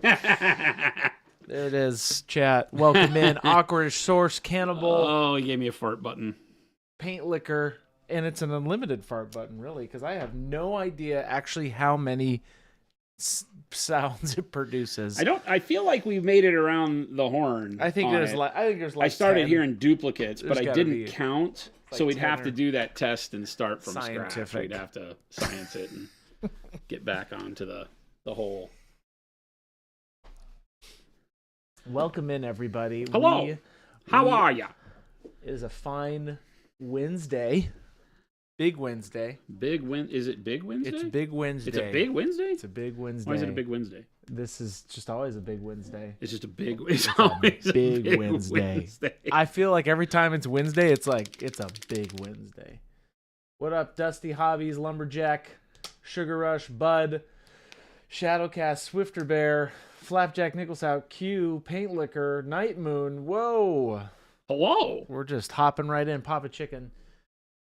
There it is, chat. Welcome in. Awkwardish Source, Cannibal. Oh, he gave me a fart button. Paint Liquor. And it's an unlimited fart button, really, because I have no idea actually how many sounds it produces. I feel like we made it around the horn. I think there's like I started 10. hearing duplicates, but I didn't count. Like so we'd have to do that test and start from scientific. scratch. We'd have to science it and get back onto the whole. Welcome in, everybody. Hello. How are ya? It is a fine Wednesday. Big Wednesday. Is it Big Wednesday? It's Big Wednesday. It's a Big Wednesday? It's a Big Wednesday. Why is it a Big Wednesday? This is just always a Big Wednesday. It's just a big Wednesday. I feel like every time it's Wednesday, it's like it's a big Wednesday. What up, Dusty Hobbies, Lumberjack, Sugar Rush, Bud, Shadowcast, Swifter Bear, Flapjack Nichols Out, Q, Paint Liquor, Night Moon. Whoa. Hello. We're just hopping right in. Papa Chicken.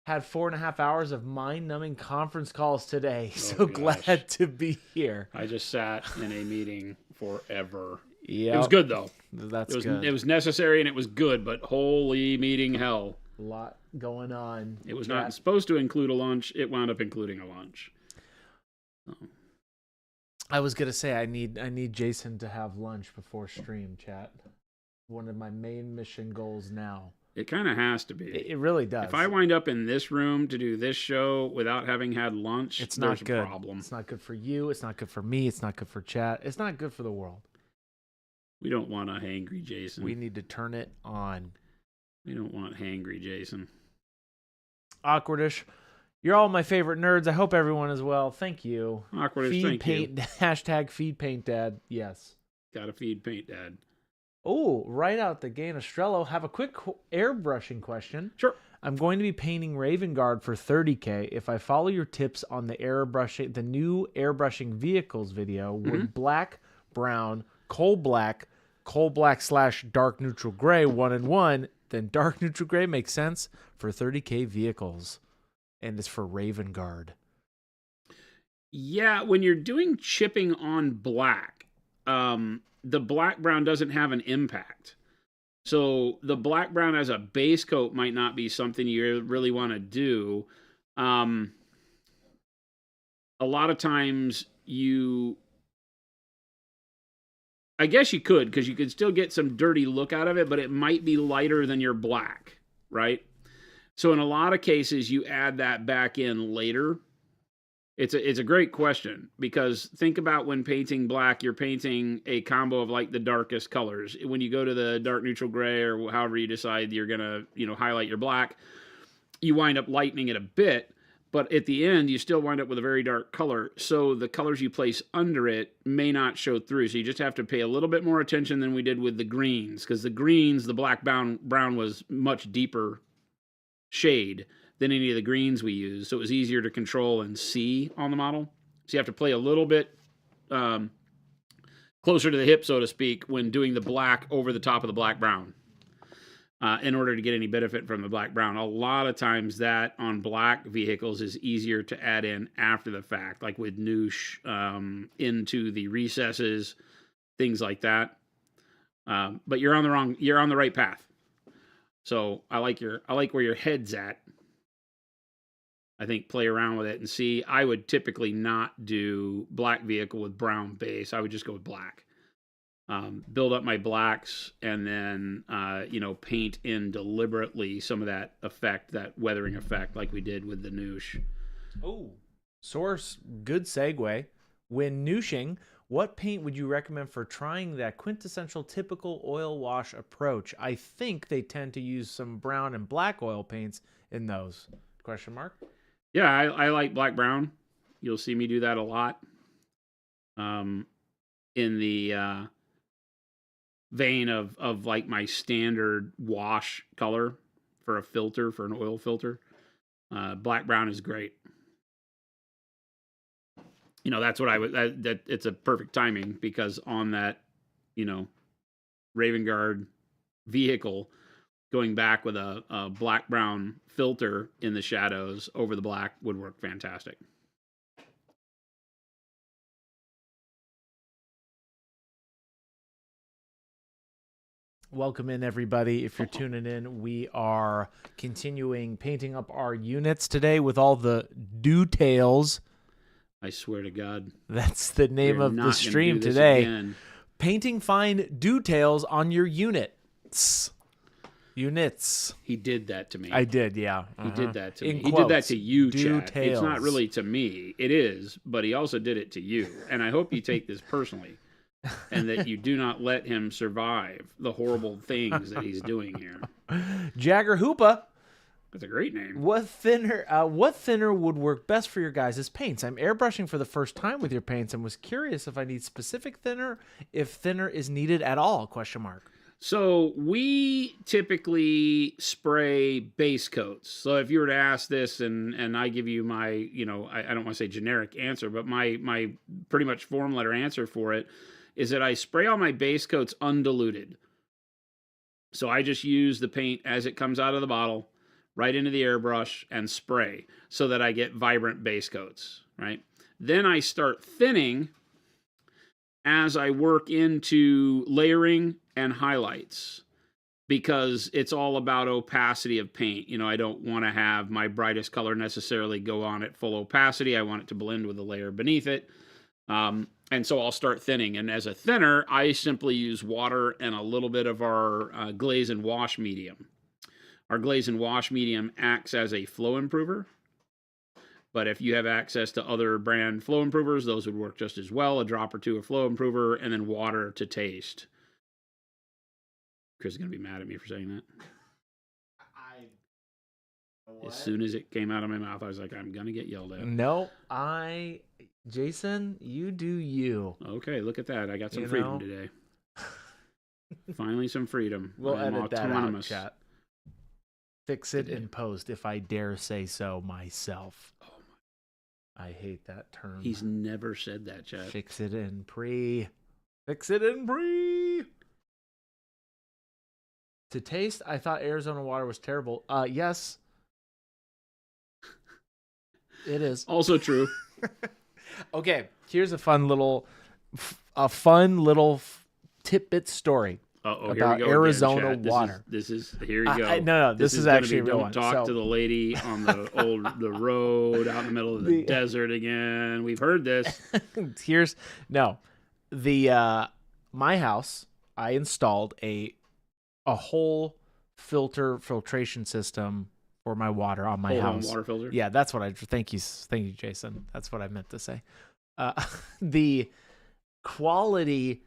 Had 4.5 hours of mind-numbing conference calls today. So glad to be here. I just sat in a meeting forever. Yeah, it was good though. That's good. It was necessary and it was good, but holy meeting hell! A lot going on. It was not supposed to include a lunch. It wound up including a lunch. Oh. I was gonna say I need Jason to have lunch before stream, chat. One of my main mission goals now. It kind of has to be. It really does. If I wind up in this room to do this show without having had lunch, it's not good. A problem. It's not good for you. It's not good for me. It's not good for chat. It's not good for the world. We don't want a hangry Jason. We need to turn it on. We don't want hangry Jason. Awkwardish. You're all my favorite nerds. I hope everyone is well. Thank you. Awkwardish, thank you. Hashtag feed paint dad. Yes. Gotta feed paint dad. Oh, right out the gate, Estrello. Have a quick airbrushing question. Sure. I'm going to be painting Raven Guard for 30K. If I follow your tips on the new airbrushing vehicles video, would black, brown, coal black / dark neutral gray 1-in-1, then dark neutral gray makes sense for 30K vehicles, and it's for Raven Guard. Yeah, when you're doing chipping on black, the black brown doesn't have an impact. So the black brown as a base coat might not be something you really want to do. A lot of times I guess you could, because you could still get some dirty look out of it, but it might be lighter than your black, right? So in a lot of cases, you add that back in later. It's a great question, because think about when painting black, you're painting a combo of like the darkest colors. When you go to the dark neutral gray or however you decide you're going to, highlight your black, you wind up lightening it a bit, but at the end you still wind up with a very dark color. So the colors you place under it may not show through. So you just have to pay a little bit more attention than we did with the greens, because the greens, the black brown was much deeper shade than any of the greens we use, so it was easier to control and see on the model. So you have to play a little bit closer to the hip, so to speak, when doing the black over the top of the black brown in order to get any benefit from the black brown. A lot of times that on black vehicles is easier to add in after the fact, like with Noosh, into the recesses, things like that. But you're on the right path. So I like where your head's at. I think play around with it and see. I would typically not do black vehicle with brown base. I would just go with black. Build up my blacks and then, paint in deliberately some of that effect, that weathering effect like we did with the Noosh. Oh, Source, good segue. When nooshing, what paint would you recommend for trying that quintessential typical oil wash approach? I think they tend to use some brown and black oil paints in those. Question mark? Yeah, I like black brown. You'll see me do that a lot. In the vein of like my standard wash color for a filter, for an oil filter. Black brown is great. That's what I would, that it's a perfect timing, because on that, Raven Guard vehicle, going back with a black-brown filter in the shadows over the black would work fantastic. Welcome in, everybody. If you're tuning in, we are continuing painting up our units today with all the details. I swear to God. That's the name We're of the not stream gonna do this today. again. Painting fine details on your units. Units. He did that to me. I did, yeah. He did that to me. In He did that quotes, to you, Chad. details. It's not really to me. It is, but he also did it to you. And I hope you take this personally and that you do not let him survive the horrible things that he's doing here. Jagger Hoopa. That's a great name. What thinner would work best for your guys' paints? I'm airbrushing for the first time with your paints and was curious if I need specific thinner, if thinner is needed at all, ? So we typically spray base coats. So if you were to ask this and I give you my, I don't want to say generic answer, but my pretty much form letter answer for it is that I spray all my base coats undiluted. So I just use the paint as it comes out of the bottle, right into the airbrush and spray so that I get vibrant base coats, right? Then I start thinning as I work into layering and highlights because it's all about opacity of paint. I don't want to have my brightest color necessarily go on at full opacity. I want it to blend with the layer beneath it. And so I'll start thinning. And as a thinner, I simply use water and a little bit of our glaze and wash medium. Our glaze and wash medium acts as a flow improver. But if you have access to other brand flow improvers, those would work just as well. A drop or two of flow improver and then water to taste. Chris is going to be mad at me for saying that. As soon as it came out of my mouth, I was like, I'm going to get yelled at. No, Jason, you do you. Okay, look at that. I got some freedom today. Finally some freedom. We'll edit that out, chat. Fix it in post, if I dare say so myself. Oh my! I hate that term. He's never said that, chat. Fix it in pre. Fix it in pre. To taste, I thought Arizona water was terrible. Yes. It is. Also true. Okay, here's a fun little tidbit story. About here we go Arizona again, water. This is here you go. No, this is actually a real one. Don't talk to the lady on the road out in the middle of the desert again. We've heard this. My house. I installed a whole filtration system for my water on my house. Water filter. Yeah, that's what thank you, Jason. That's what I meant to say. The quality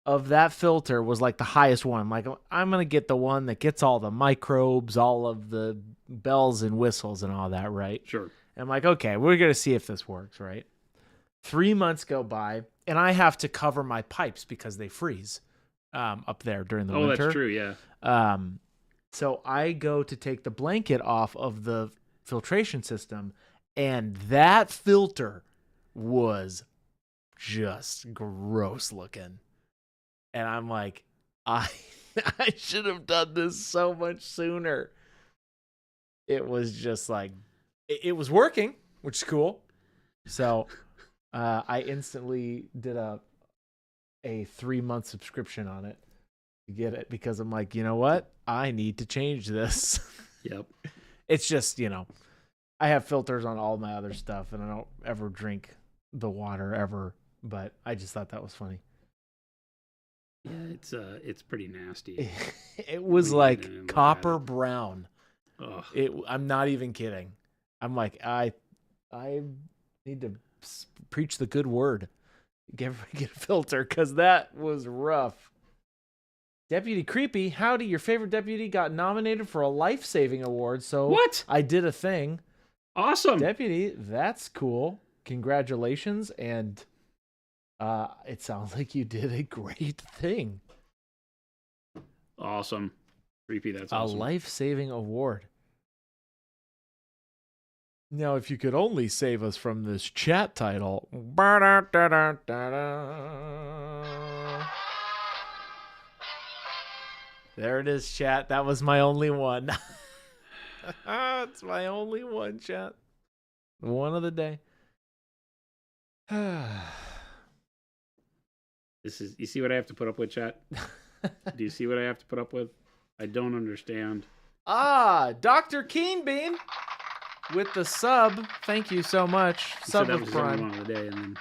of that filter was like the highest one. Like, I'm going to get the one that gets all the microbes, all of the bells and whistles and all that, right? Sure. And I'm like, okay, we're going to see if this works, right? 3 months go by, and I have to cover my pipes because they freeze up there during the winter. Oh, that's true, yeah. So I go to take the blanket off of the filtration system, and that filter was just gross looking. And I'm like, I should have done this so much sooner. It was just like, it was working, which is cool. So I instantly did a 3-month subscription on it to get it because I'm like, you know what? I need to change this. Yep. It's just, I have filters on all my other stuff and I don't ever drink the water ever, but I just thought that was funny. Yeah, it's pretty nasty. It was like copper brown. I'm not even kidding. I'm like, I need to preach the good word. Get a filter because that was rough. Deputy Creepy, howdy, your favorite deputy got nominated for a life-saving award, so what? I did a thing. Awesome. Deputy, that's cool. Congratulations, and it sounds like you did a great thing. Awesome. Creepy, that's awesome. A life-saving award. Now, if you could only save us from this chat title. There it is, chat. That was my only one. It's my only one, chat. One of the day. This is, you see what I have to put up with, chat? Do you see what I have to put up with? I don't understand. Ah, Dr. Keenbean with the sub. Thank you so much. You Sub said that with was the only Prime. one of the day, and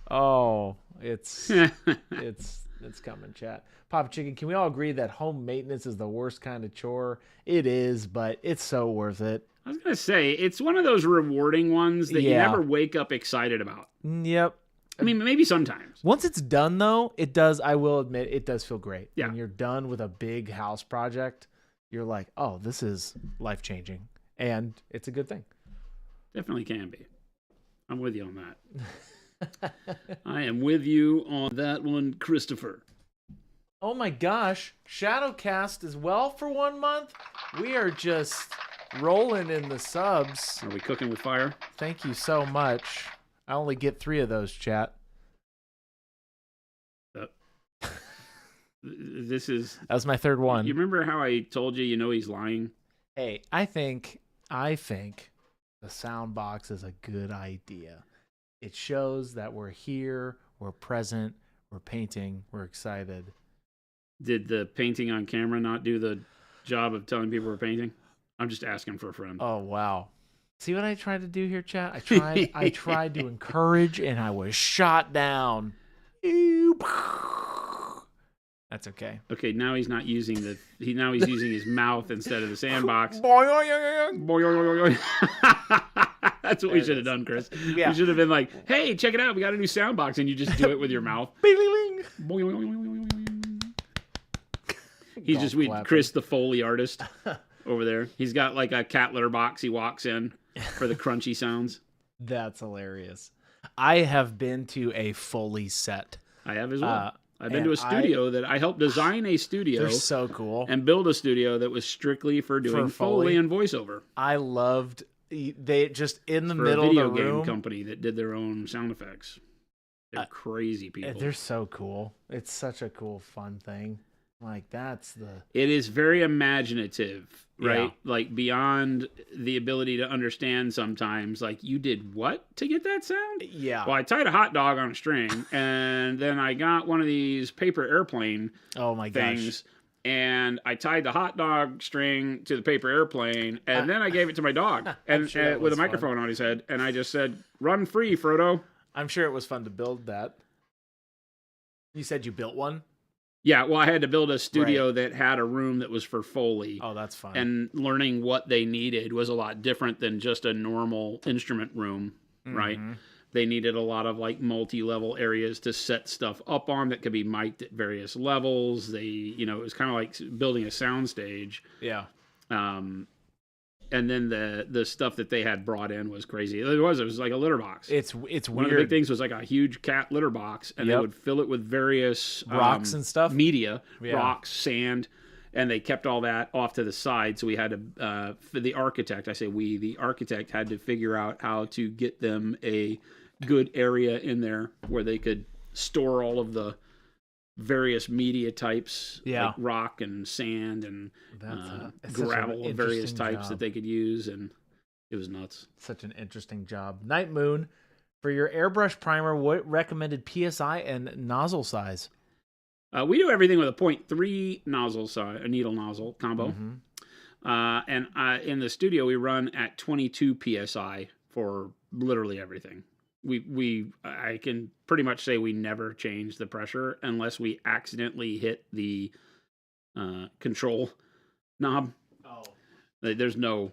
Oh, it's then it's coming, chat. Papa Chicken, can we all agree that home maintenance is the worst kind of chore? It is, but it's so worth it. I was gonna say it's one of those rewarding ones that you Yeah. never wake up excited about. Yep. I mean, maybe sometimes. Once it's done, though, it does. I will admit, it does feel great. Yeah. When you're done with a big house project, you're like, oh, this is life changing, and it's a good thing. Definitely can be. I'm with you on that. I am with you on that one, Christopher. Oh my gosh, Shadowcast as well for 1 month. We are just rolling in the subs. Are we cooking with fire? Thank you so much. I only get 3 of those, chat. This is. That was my 3rd one. You remember how I told you, he's lying? Hey, I think the sound box is a good idea. It shows that we're here, we're present, we're painting, we're excited. Did the painting on camera not do the job of telling people we're painting? I'm just asking for a friend. Oh wow. See what I tried to do here, chat? I tried to encourage and I was shot down. That's okay. Okay, now he's not using now he's using his mouth instead of the sandbox. That's what we should have done, Chris. Yeah. We should have been like, hey, check it out. We got a new sound box. And you just do it with your mouth. He's just Chris, the Foley artist over there. He's got like a cat litter box he walks in for the crunchy sounds. That's hilarious. I have been to a Foley set. I have as well. I've been to a studio that I helped design a studio. They're so cool. And build a studio that was strictly for doing Foley and voiceover. I loved they just in the for middle a video of the room. game company that did their own sound effects. They're crazy people. They're so cool. It's such a cool, fun thing. Like It is very imaginative, right? Yeah. Like beyond the ability to understand sometimes. Like, you did what to get that sound? Yeah. Well, I tied a hot dog on a string, and then I got one of these paper airplane things. And I tied the hot dog string to the paper airplane, and then I gave it to my dog, and sure with a microphone on his head, and I just said, "Run free, Frodo." I'm sure it was fun to build that. You said you built one? Yeah, well, I had to build a studio that had a room that was for Foley. Oh, that's fun. And learning what they needed was a lot different than just a normal instrument room, right? They needed a lot of like multi-level areas to set stuff up on that could be mic'd at various levels. It was kind of like building a sound stage. Yeah. And then the stuff that they had brought in was crazy. It was like a litter box. It's weird. One of the big things was like a huge cat litter box, and they would fill it with various rocks and stuff, media, rocks, sand, and they kept all that off to the side. So we had to, for the architect, the architect had to figure out how to get them a good area in there where they could store all of the various media types, like rock and sand and gravel of various types that they could use, and it was nuts. Such an interesting job. Night Moon, for your airbrush primer, what recommended PSI and nozzle size? We do everything with a 0.3 nozzle size, a needle nozzle combo, and in the studio we run at 22 PSI for literally everything. I can pretty much say we never change the pressure unless we accidentally hit the control knob. Oh, there's no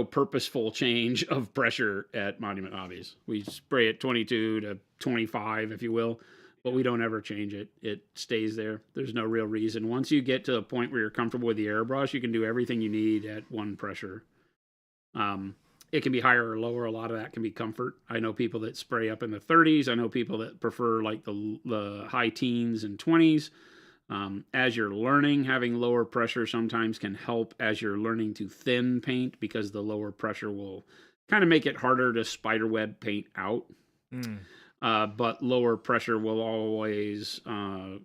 purposeful change of pressure at Monument Hobbies. We spray it 22 to 25, if you will, but we don't ever change it. It stays there. There's no real reason. Once you get to a point where you're comfortable with the airbrush, you can do everything you need at one pressure. It can be higher or lower. A lot of that can be comfort. I know people that spray up in the 30s. I know people that prefer like the high teens and 20s. As you're learning, having lower pressure sometimes can help as you're learning to thin paint, because the lower pressure will kind of make it harder to spiderweb paint out. But lower pressure will always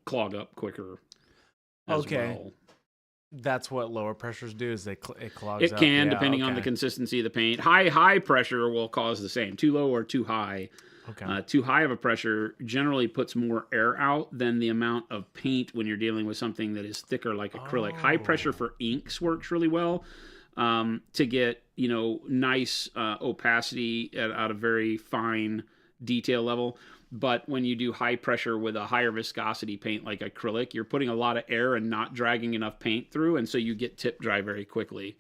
clog up quicker as well. That's what lower pressures do. Is it clogs It up? can, Yeah, depending on the consistency of the paint. High pressure will cause the same. Too low or too high. Okay. Too high of a pressure generally puts more air out than the amount of paint when you're dealing with something that is thicker like acrylic. High pressure for inks works really well to get nice opacity at a very fine detail level. But when you do high pressure with a higher viscosity paint like acrylic, you're putting a lot of air and not dragging enough paint through, and so you get tip dry very quickly.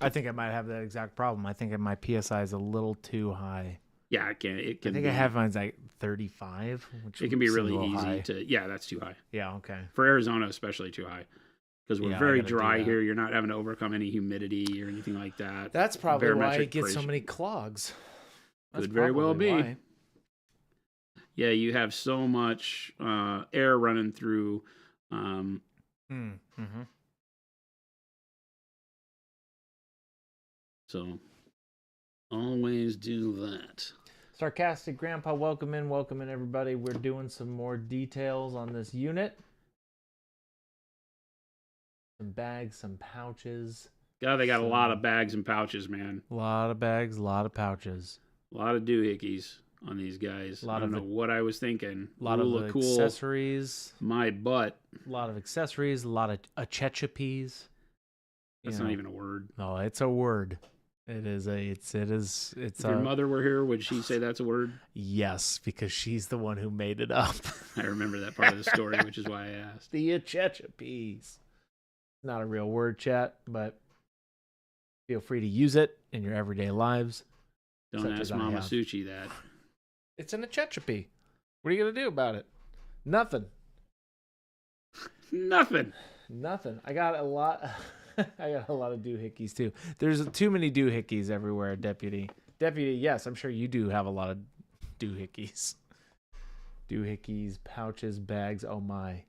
I think I might have that exact problem. I think my PSI is a little too high. Yeah, it can. I think I have mine's like 35, which it can be really easy high. to. Yeah, that's too high. Yeah, okay. For Arizona, especially too high, because we're very dry here. You're not having to overcome any humidity or anything like that. That's probably why I get so many clogs. Could very well be. Why. Yeah, you have so much air running through. So always do that. Sarcastic Grandpa, welcome in everybody. We're doing some more details on this unit. Some bags, some pouches. God, they got a lot of bags and pouches, man. A lot of bags, a lot of pouches. A lot of doohickeys on these guys. I don't know what I was thinking. A lot of accessories. My butt. A lot of accessories, a lot of achechapes. That's not even a word. No, it's a word. It is. If your mother were here, would she say that's a word? Yes, because she's the one who made it up. I remember that part of the story, which is why I asked. The achechapes. Not a real word, chat, but feel free to use it in your everyday lives. Don't ask Mama Suchi that. It's an achechape. What are you gonna do about it? Nothing. Nothing. I got a lot. I got a lot of doohickeys too. There's too many doohickeys everywhere, Deputy. Deputy, yes, I'm sure you do have a lot of doohickeys. Doohickeys, pouches, bags. Oh my.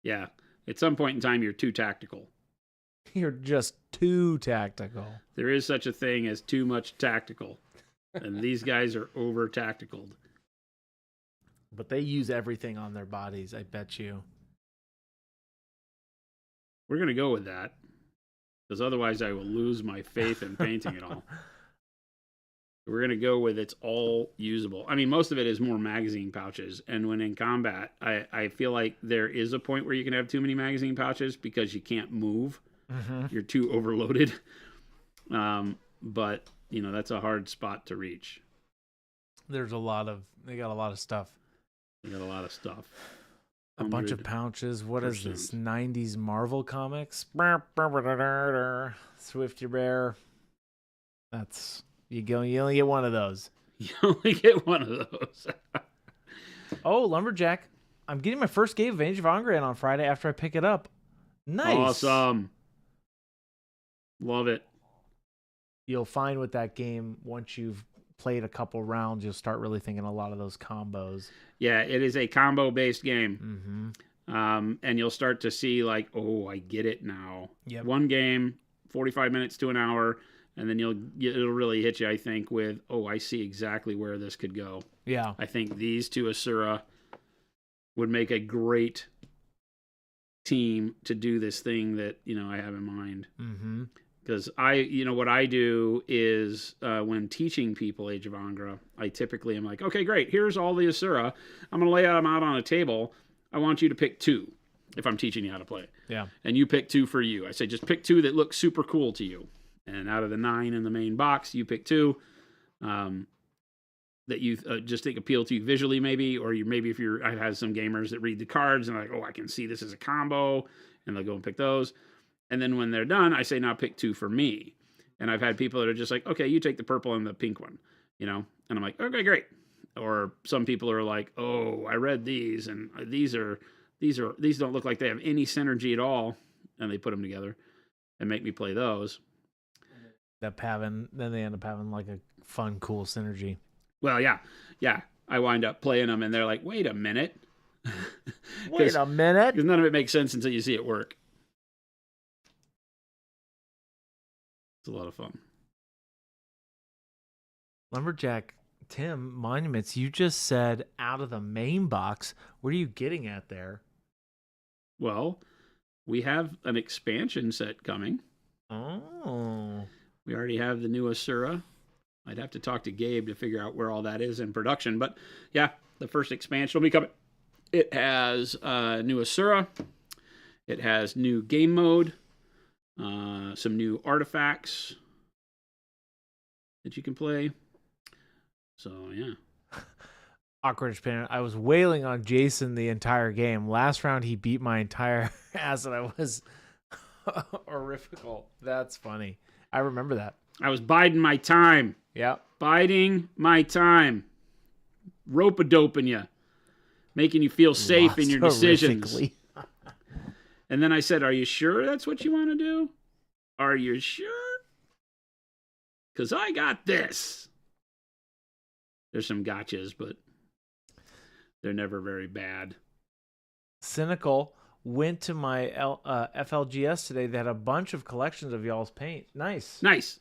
Yeah. At some point in time, you're too tactical. You're just too tactical. There is such a thing as too much tactical. And these guys are over tacticaled. But they use everything on their bodies, I bet you. We're going to go with that. Because otherwise I will lose my faith in painting it all. We're going to go with it's all usable. I mean, most of it is more magazine pouches. And when in combat, I feel like there is a point where you can have too many magazine pouches because you can't move. Mm-hmm. You're too overloaded. But, that's a hard spot to reach. They got a lot of stuff. They got a lot of stuff. A bunch of pouches. What is this? 90s Marvel comics? Swifty Bear. That's... You only get one of those. You only get one of those. Oh, Lumberjack. I'm getting my first game of Age of Angra on Friday after I pick it up. Nice. Awesome. Love it. You'll find with that game, once you've played a couple rounds, you'll start really thinking a lot of those combos. Yeah, it is a combo-based game. Mm-hmm. And you'll start to see like, oh, I get it now. Yep. One game, 45 minutes to an hour. And then it'll really hit you, I think, with, oh, I see exactly where this could go. Yeah. I think these two Asura would make a great team to do this thing that, I have in mind. Mm-hmm. Because what I do is when teaching people Age of Angra, I typically am like, okay, great, here's all the Asura. I'm going to lay them out on a table. I want you to pick two if I'm teaching you how to play. Yeah. And you pick two for you. I say, just pick two that look super cool to you. And out of the 9 in the main box, you pick 2 that you just think appeal to you visually, maybe, or I have some gamers that read the cards and are like, oh, I can see this as a combo, and they'll go and pick those. And then when they're done, I say, now pick 2 for me. And I've had people that are just like, okay, you take the purple and the pink one, and I'm like, okay, great. Or some people are like, oh, I read these, and these don't look like they have any synergy at all, and they put them together and make me play those. Then they end up having like a fun, cool synergy. Well, yeah. I wind up playing them, and they're like, wait a minute. Wait a minute. Because none of it makes sense until you see it work. It's a lot of fun. Lumberjack Tim Monuments, you just said out of the main box. What are you getting at there? Well, we have an expansion set coming. Oh. We already have the new Asura. I'd have to talk to Gabe to figure out where all that is in production. But yeah, the first expansion will be coming. It has new Asura. It has new game mode. Some new artifacts that you can play. So yeah. Awkward Japan. I was wailing on Jason the entire game. Last round, he beat my entire ass, and I was horrifical. That's funny. I remember that. I was biding my time. Yeah. Biding my time. Rope-a-doping you. Making you feel safe in your decisions. And then I said, are you sure that's what you want to do? Are you sure? Because I got this. There's some gotchas, but they're never very bad. Cynical went to my FLGS today. They had a bunch of collections of y'all's paint. Nice. Nice.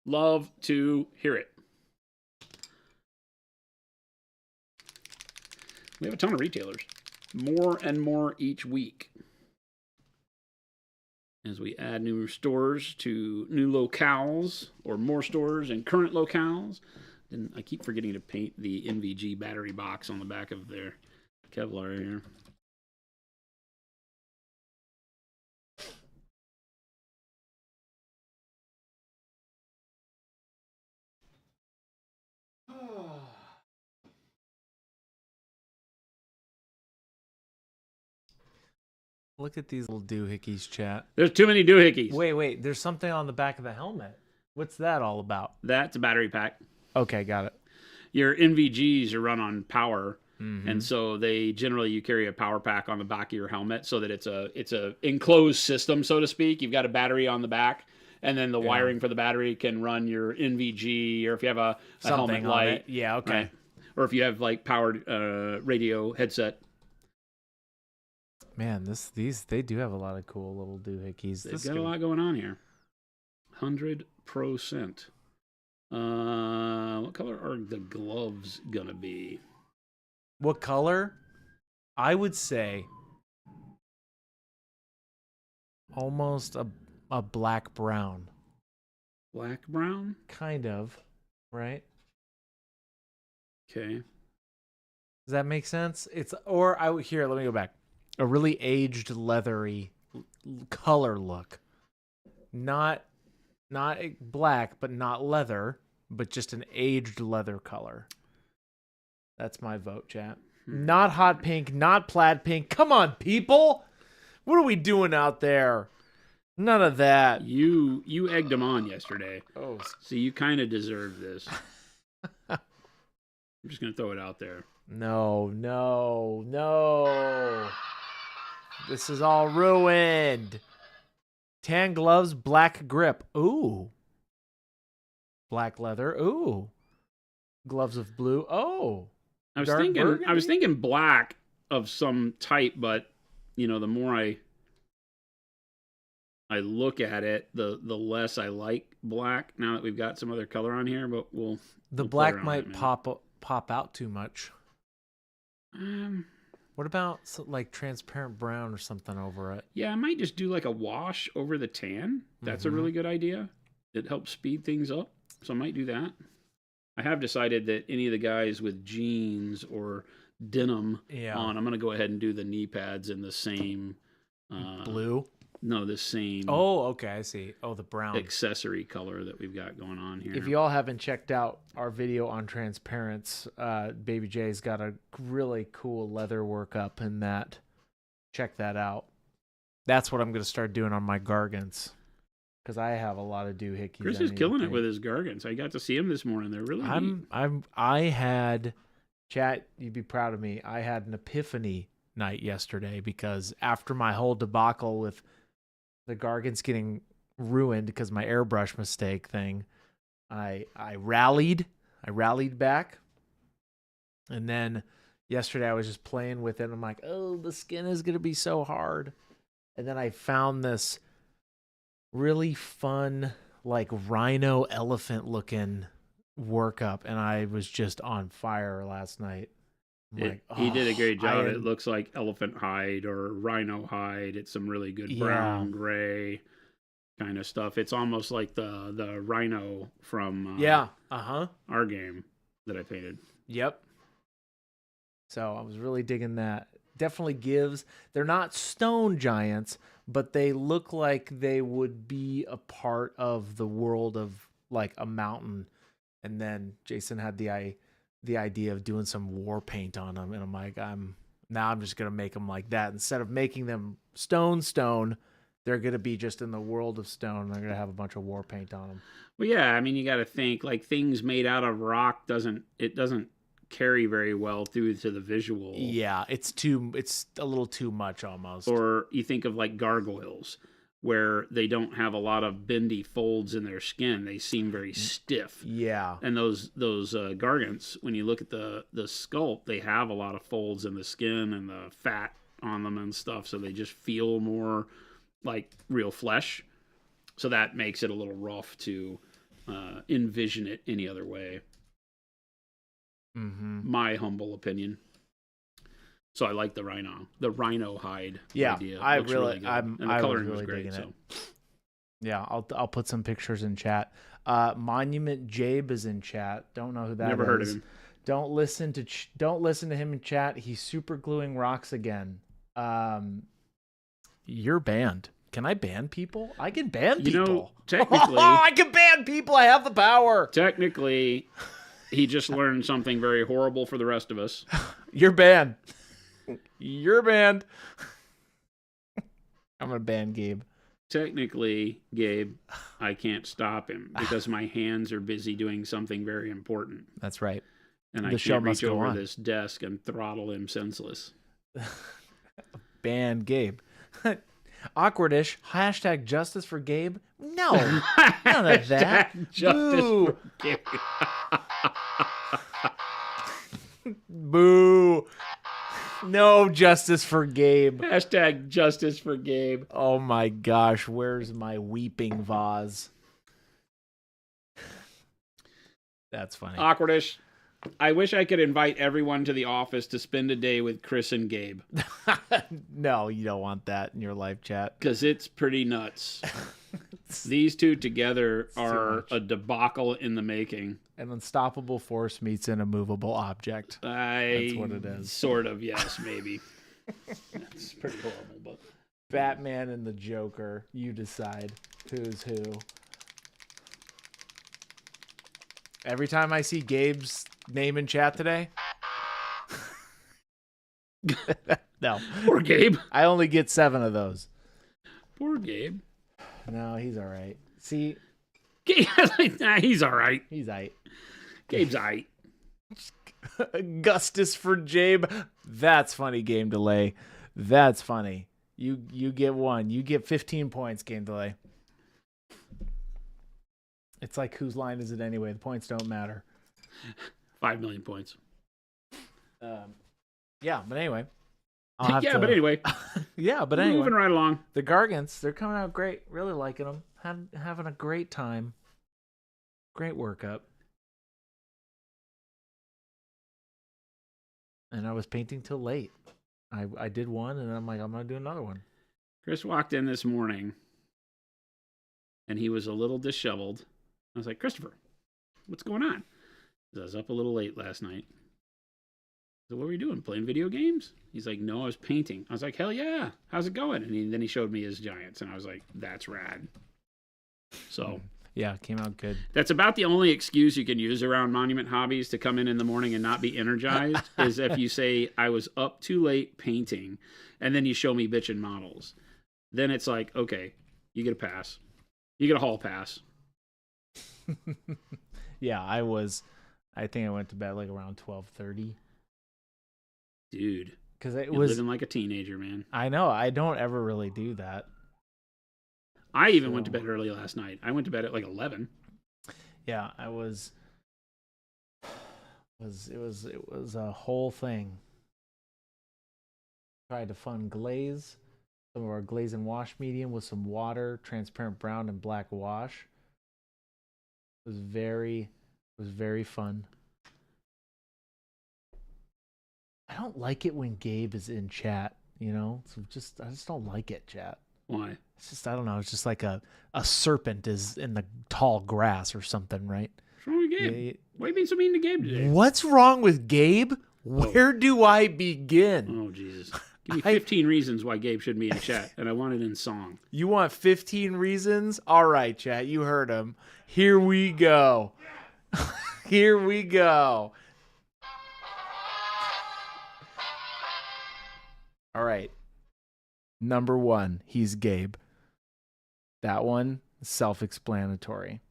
Love to hear it. We have a ton of retailers. More and more each week. As we add new stores to new locales, or more stores in current locales. And I keep forgetting to paint the NVG battery box on the back of their Kevlar here. Look at these little doohickeys, chat. There's too many doohickeys. Wait. There's something on the back of the helmet. What's that all about? That's a battery pack. Okay, got it. Your NVGs are run on power, and so you carry a power pack on the back of your helmet, so that it's a enclosed system, so to speak. You've got a battery on the back, and then the wiring for the battery can run your NVG, or if you have a helmet light, yeah, okay, right? Or if you have like powered radio headset. Man, they do have a lot of cool little doohickeys. They've got a lot going on here. 100%. What color are the gloves gonna be? What color? I would say almost a black brown. Black brown? Kind of, right? Okay. Does that make sense? Let me go back. A really aged leathery color look. Not black, but not leather, but just an aged leather color. That's my vote, chat. Not hot pink, not plaid pink. Come on, people. What are we doing out there? None of that. You egged them on yesterday. Oh, so you kind of deserve this. I'm just going to throw it out there. No. This is all ruined. Tan gloves, black grip. Ooh. Black leather. Ooh. Gloves of blue. Oh. I was thinking black of some type, but the more I look at it, the less I like black. Now that we've got some other color on here, but we'll black might pop out too much. What about like transparent brown or something over it? Yeah, I might just do like a wash over the tan. That's a really good idea. It helps speed things up, so I might do that. I have decided that any of the guys with jeans or denim on, I'm going to go ahead and do the knee pads in the same... blue? No, the same... Oh, okay, I see. Oh, the brown. Accessory color that we've got going on here. If you all haven't checked out our video on transparents, Baby J's got a really cool leather work up in that. Check that out. That's what I'm going to start doing on my gargants. Because I have a lot of doohickeys. Chris is killing it with his gargants. I got to see him this morning. They're really neat. I had, chat, you'd be proud of me. I had an epiphany night yesterday because after my whole debacle with the gargants getting ruined because my airbrush mistake thing, I rallied back. And then yesterday I was just playing with it. And I'm like, oh, the skin is going to be so hard. And then I found this really fun, like rhino elephant looking workup, and I was just on fire last night. He did a great job. It looks like elephant hide or rhino hide. It's some really good brown, gray kind of stuff. It's almost like the rhino from our game that I painted. Yep. So I was really digging that. Definitely gives. They're not stone giants, but they look like they would be a part of the world of like a mountain. And then Jason had the idea of doing some war paint on them, and I'm like, I'm just gonna make them like that instead of making them stone. They're gonna be just in the world of stone. They're gonna have a bunch of war paint on them. Well, yeah, I mean, you got to think like things made out of rock doesn't carry very well through to the visual. Yeah, it's a little too much almost. Or you think of like gargoyles, where they don't have a lot of bendy folds in their skin. They seem very stiff. Yeah. And those gargants, when you look at the sculpt, they have a lot of folds in the skin and the fat on them and stuff, so they just feel more like real flesh. So that makes it a little rough to envision it any other way. Mm-hmm. My humble opinion. So I like the rhino hide idea. I Looks really good. And the coloring was really great. So. Yeah, I'll put some pictures in chat. Monument Jabe is in chat. Don't know who that is. Never heard of him. Don't listen to him in chat. He's super gluing rocks again. You're banned. Can I ban people? I can ban people. You know, technically, I can ban people. I have the power. Technically, he just learned something very horrible for the rest of us. You're banned. You're banned. I'm gonna ban Gabe. Technically, Gabe, I can't stop him because my hands are busy doing something very important. That's right. And I can't reach over this desk and throttle him senseless. Ban Gabe. Awkwardish. Hashtag justice for Gabe. No. None of that. Justice for Gabe. Boo. No justice for Gabe. Hashtag justice for Gabe. Oh my gosh. Where's my weeping vase? That's funny. Awkwardish. I wish I could invite everyone to the office to spend a day with Chris and Gabe. No, you don't want that in your live chat. Because it's pretty nuts. These two together are a debacle in the making. An unstoppable force meets an immovable object. That's what it is. Sort of, yes, maybe. That's pretty horrible, but Batman and the Joker. You decide who's who. Every time I see Gabe's name in chat today. No. Poor Gabe. I only get 7 of those. Poor Gabe. No, he's all right. See? Gabe, he's all right. He's all right. Gabe's all right. Augustus for Jabe. That's funny, Game Delay. That's funny. You get 1. You get 15 points, Game Delay. It's like, whose line is it anyway? The points don't matter. 5 million points. Yeah, but anyway. But anyway. Yeah, but anyway. Moving right along. The Gargants, they're coming out great. Really liking them. Having a great time. Great workup. And I was painting till late. I did one, and I'm like, I'm going to do another one. Chris walked in this morning, and he was a little disheveled. I was like, Christopher, what's going on? I was up a little late last night. So what were you doing? Playing video games? He's like, no, I was painting. I was like, hell yeah. How's it going? And then he showed me his giants, and I was like, that's rad. So yeah, it came out good. That's about the only excuse you can use around Monument Hobbies to come in the morning and not be energized is if you say, I was up too late painting, and then you show me bitchin' models. Then it's like, okay, you get a pass. You get a hall pass. Yeah, I think I went to bed like around 12:30. Dude, because it was living like a teenager, man. I know. I don't ever really do that. I even went to bed early last night. I went to bed at like 11. Yeah, I was. It was a whole thing. Tried to fun glaze some of our glaze and wash medium with some water, transparent brown and black wash. It was very fun. don't like it when Gabe is in chat, you know? So I just don't like it, chat. Why? It's just, I don't know. It's just like a serpent is in the tall grass or something, right? What's wrong with Gabe? Yeah. Why are you being so mean to Gabe today? What's wrong with Gabe? Where do I begin? Oh, Jesus. Give me 15 reasons why Gabe should be in chat, and I want it in song. You want 15 reasons? All right, chat. You heard him. Here we go. Here we go. All right. Number 1, he's Gabe. That one, self-explanatory.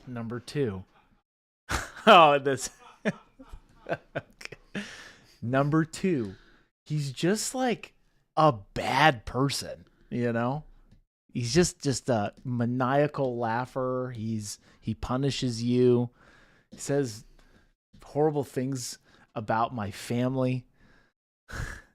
Number 2. Oh, this. Okay. Number 2, he's just like a bad person, you know? He's just a maniacal laugher. He punishes you. He says horrible things about my family.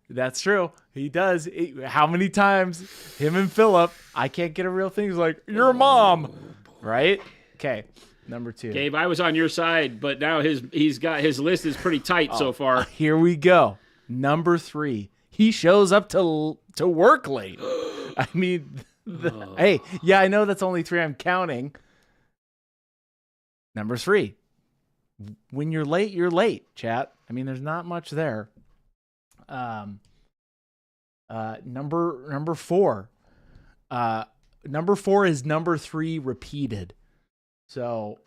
That's true. He does. How many times? Him and Philip, I can't get a real thing. He's like, your mom. Right? Okay. Number 2. Gabe, I was on your side, but now his list is pretty tight so far. Here we go. Number 3. He shows up to work late. I mean, hey, yeah, I know that's only 3 I'm counting. Number 3. When you're late, chat. I mean, there's not much there. Number 4. Number 4 is number 3 repeated. So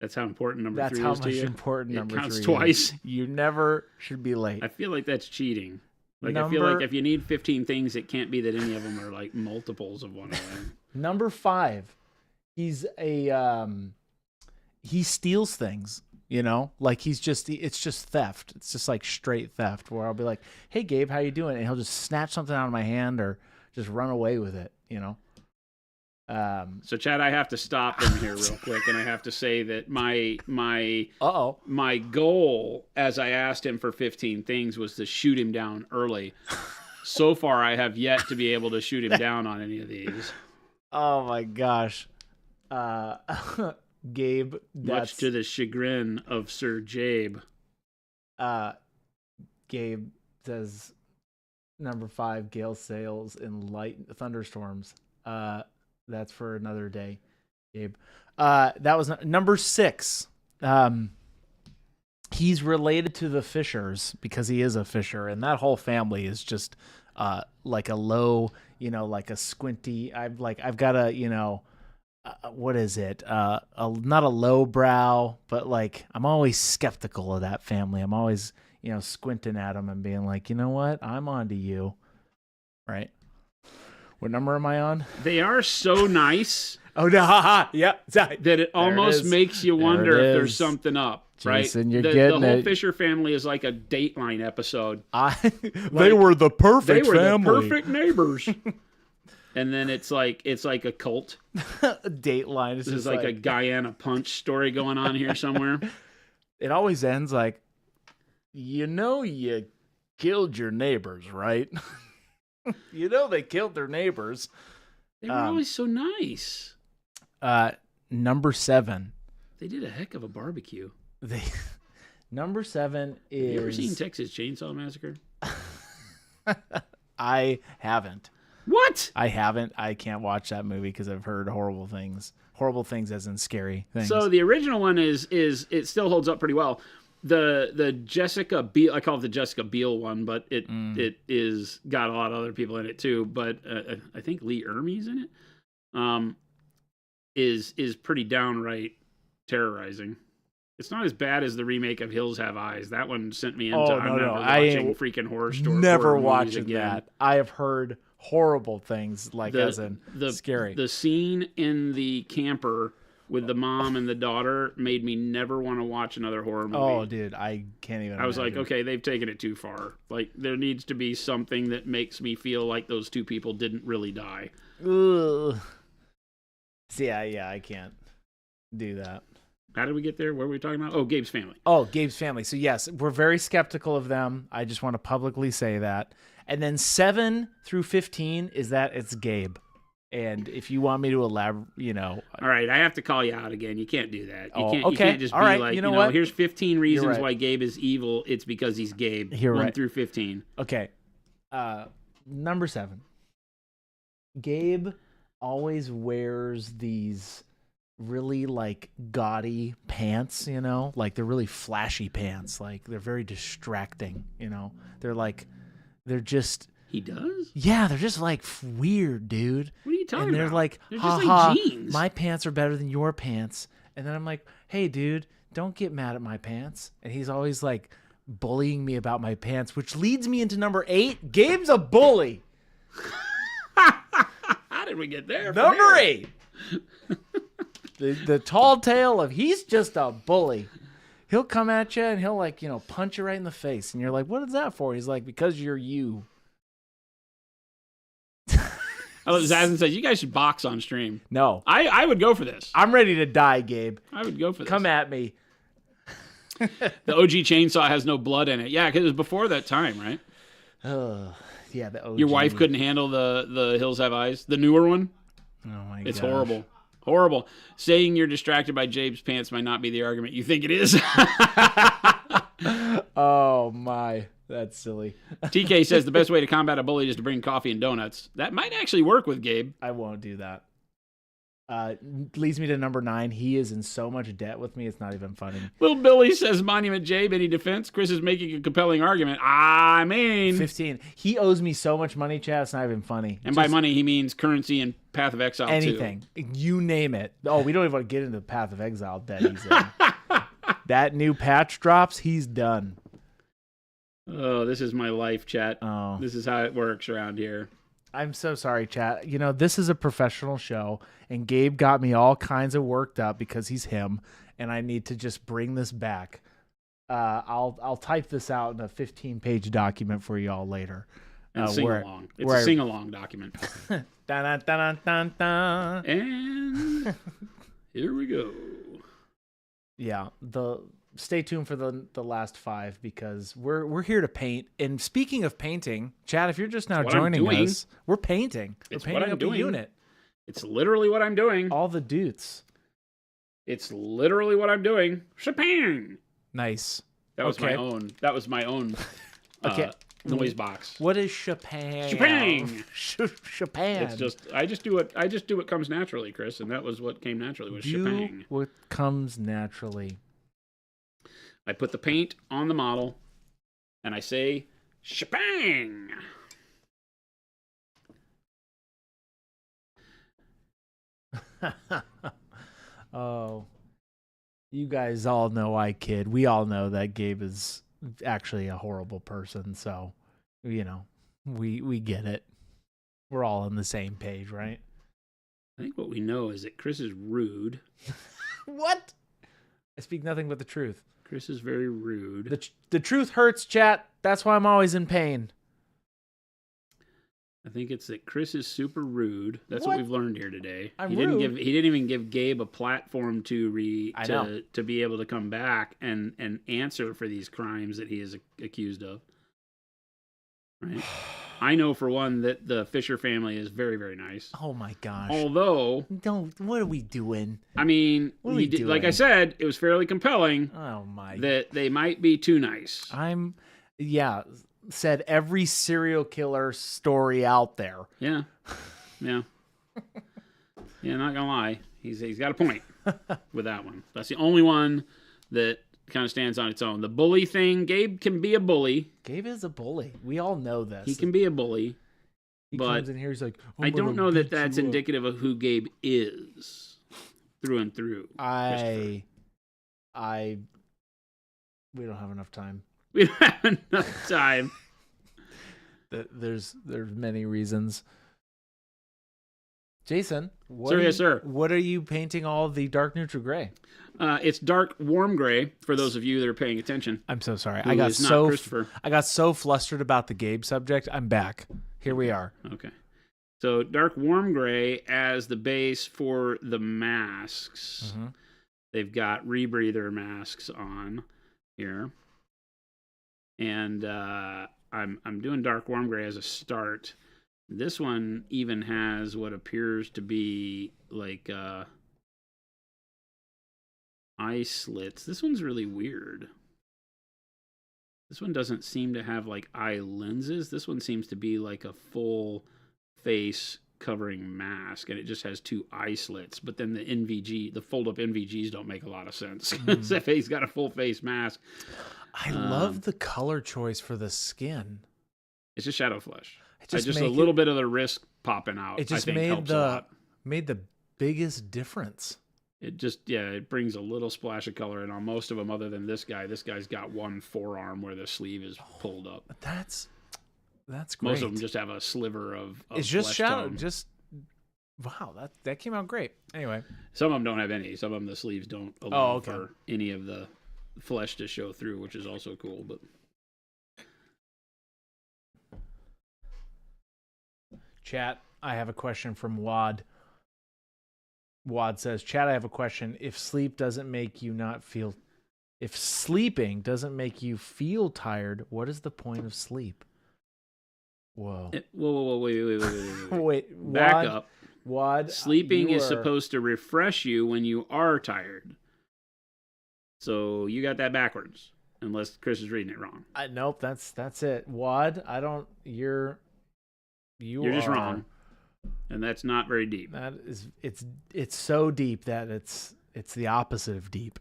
that's how important number 3 is to you? That's how much important number 3 is. It counts twice. You never should be late. I feel like that's cheating. Like, I feel like if you need 15 things, it can't be that any of them are like multiples of one of them. Number 5, he steals things, you know? Like it's just theft. It's just like straight theft where I'll be like, hey, Gabe, how you doing? And he'll just snatch something out of my hand or just run away with it, you know? So Chad, I have to stop him here real quick, and I have to say that my goal, as I asked him for 15 things, was to shoot him down early. So far, I have yet to be able to shoot him down on any of these. Oh my gosh, Gabe, much to the chagrin of Sir Jabe. Gabe says number 5, gale sails in light thunderstorms. That's for another day, Gabe. That was number 6. He's related to the Fishers because he is a Fisher, and that whole family is just like a low, you know, like a squinty. I've got a, you know, what is it? Not a low brow, but like I'm always skeptical of that family. I'm always, you know, squinting at them and being like, you know what? I'm onto you, right? What number am I on? They are so nice. Oh, no. Yeah. That it almost makes you wonder if there's something up, right? Jason, you're the getting whole it. Fisher family is like a Dateline episode. They were the perfect family. The perfect neighbors. And then it's like a cult. Dateline. This is like a Guyana Punch story going on here somewhere. It always ends like, you know, you killed your neighbors, right? You know they killed their neighbors. They were always so nice. Number 7. They did a heck of a barbecue. Number 7 is... Have you ever seen Texas Chainsaw Massacre? I haven't. What? I haven't. I can't watch that movie because I've heard horrible things. Horrible things as in scary things. So the original one is it still holds up pretty well. The Jessica Biel, I call it the Jessica Biel one, but it is got a lot of other people in it too. But I think Lee Ermey's in it. Is pretty downright terrorizing. It's not as bad as the remake of Hills Have Eyes. That one sent me into never watching freaking horror story. Never watching that. I have heard horrible things as in scary. The scene in the camper with the mom and the daughter made me never want to watch another horror movie. Oh, dude, I can't even. I was like, okay, they've taken it too far. Like, there needs to be something that makes me feel like those two people didn't really die. Ugh. Yeah, I can't do that. How did we get there? What were we talking about? Oh, Gabe's family. Oh, Gabe's family. So yes, we're very skeptical of them. I just want to publicly say that. And then 7 through 15 is that it's Gabe. And if you want me to elaborate, All right, I have to call you out again. You can't do that. Oh, You okay. can't just All be right. like, You know what? here's 15 reasons right. why Gabe is evil. It's because he's Gabe. You're 1 right. through 15. Okay. Number 7. Gabe always wears these really like gaudy pants, like they're really flashy pants. Like they're very distracting, they're just. He does? Yeah, they're just like weird, dude. What are you talking about? And they're like, they're ha just ha, like jeans. my pants are better than your pants. And then I'm like, hey, dude, don't get mad at my pants. And he's always like bullying me about my pants, which leads me into number 8. Gabe's a bully. How did we get there? Number 8. the tall tale of he's just a bully. He'll come at you and he'll like, punch you right in the face. And you're like, what is that for? He's like, because you're you. I love Zazen says, you guys should box on stream. No. I would go for this. I'm ready to die, Gabe. I would go for this. Come at me. The OG chainsaw has no blood in it. Yeah, because it was before that time, right? Yeah, the OG. Your wife couldn't handle the Hills Have Eyes? The newer one? Oh, my God. It's horrible. Horrible. Saying you're distracted by Jabe's pants might not be the argument you think it is. Oh, my. That's silly. TK says the best way to combat a bully is to bring coffee and donuts. That might actually work with Gabe. I won't do that. Leads me to number 9. He is in so much debt with me, it's not even funny. Little Billy says, Monument Jabe, any defense? Chris is making a compelling argument. I mean... 15. He owes me so much money, Chad, it's not even funny. And by money, he means currency and Path of Exile, anything. too. You name it. Oh, we don't even want to get into the Path of Exile debt he's in. That new patch drops, he's done. Oh, this is my life, chat. Oh. This is how it works around here. I'm so sorry, chat. This is a professional show, and Gabe got me all kinds of worked up because he's him, and I need to just bring this back. I'll type this out in a 15-page document for you all later. And sing along. It's a sing along document. Dun, dun, dun, dun, dun. And here we go. Yeah, stay tuned for the last 5 because we're here to paint. And speaking of painting, Chad, if you're just now joining us, we're painting. We're painting up a unit. It's literally what I'm doing. All the dudes. It's literally what I'm doing. Chopin. Nice. That was my own. That was my own. Okay. Noise box. What is Chopin? Chopin. It's just I just do what comes naturally, Chris, and that was what came naturally was Chopin. What comes naturally. I put the paint on the model, and I say, Chopin! Oh. You guys all know I kid. We all know that Gabe is actually a horrible person, so, we get it. We're all on the same page, right? I think what we know is that Chris is rude. What? I speak nothing but the truth. Chris is very rude. The truth hurts, chat. That's why I'm always in pain. I think it's that Chris is super rude. That's what we've learned here today. He didn't even give Gabe a platform to be able to come back and answer for these crimes that he is accused of. Right? I know for one that the Fisher family is very, very nice. Oh my gosh. Although, what are we doing? I mean, like I said, it was fairly compelling. Oh my. That they might be too nice. Said every serial killer story out there. Yeah. Yeah, not gonna lie. He's got a point with that one. That's the only one that kind of stands on its own. The bully thing, Gabe can be a bully. Gabe is a bully. We all know this. He can be a bully. He comes in here, he's like, I don't know that that's indicative of who Gabe is through and through. We don't have enough time. We don't have enough time. There's many reasons. Jason, yes, sir. What are you painting all the dark neutral gray? It's dark warm gray for those of you that are paying attention. I'm so sorry. I got so flustered about the Gabe subject. I'm back. Here we are. Okay. So dark warm gray as the base for the masks. Mm-hmm. They've got rebreather masks on here. And I'm doing dark warm gray as a start. This one even has what appears to be like eye slits. This one's really weird. This one doesn't seem to have like eye lenses. This one seems to be like a full face covering mask, and it just has 2 eye slits. But then the NVG, the fold-up NVGs don't make a lot of sense. If he's got a full face mask. I love the color choice for the skin. It's just shadow flesh. Just a little bit of the wrist popping out. It just I think helps a lot. Made the biggest difference. It just, it brings a little splash of color in on most of them other than this guy. This guy's got one forearm where the sleeve is pulled up. That's great. Most of them just have a sliver of it's just flesh shadow. tone. Wow, that came out great. Anyway. Some of them don't have any. Some of them, the sleeves don't allow for any of the flesh to show through, which is also cool. But chat, I have a question from Wad. Wad says, chat, I have a question. If sleeping doesn't make you feel tired, what is the point of sleep? Whoa. Whoa, wait. Wait, Back up. Wad, sleeping is supposed to refresh you when you are tired. So you got that backwards, unless Chris is reading it wrong. Nope, that's it. Wad, you're just wrong. And that's not very deep. That is, it's so deep that it's the opposite of deep.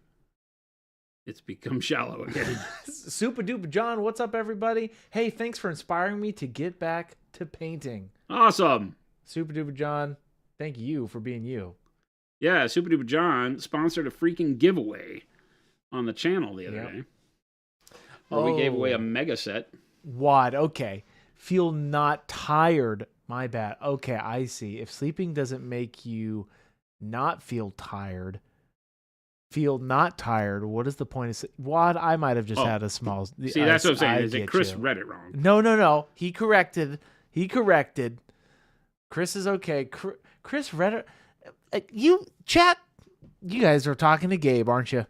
It's become shallow again. Super duper John, what's up, everybody? Hey, thanks for inspiring me to get back to painting. Awesome. Super duper John, thank you for being you. Yeah, Super duper John sponsored a freaking giveaway on the channel the other day. Where we gave away a mega set. Wad, okay. Feel not tired. My bad. Okay, I see. If sleeping doesn't make you not feel tired, feel not tired, what is the point of Wad? I might have just had a small... See, that's what I'm saying. Is that Chris read it wrong. No. He corrected. Chris is okay. Chris read it. Chat, you guys are talking to Gabe, aren't you?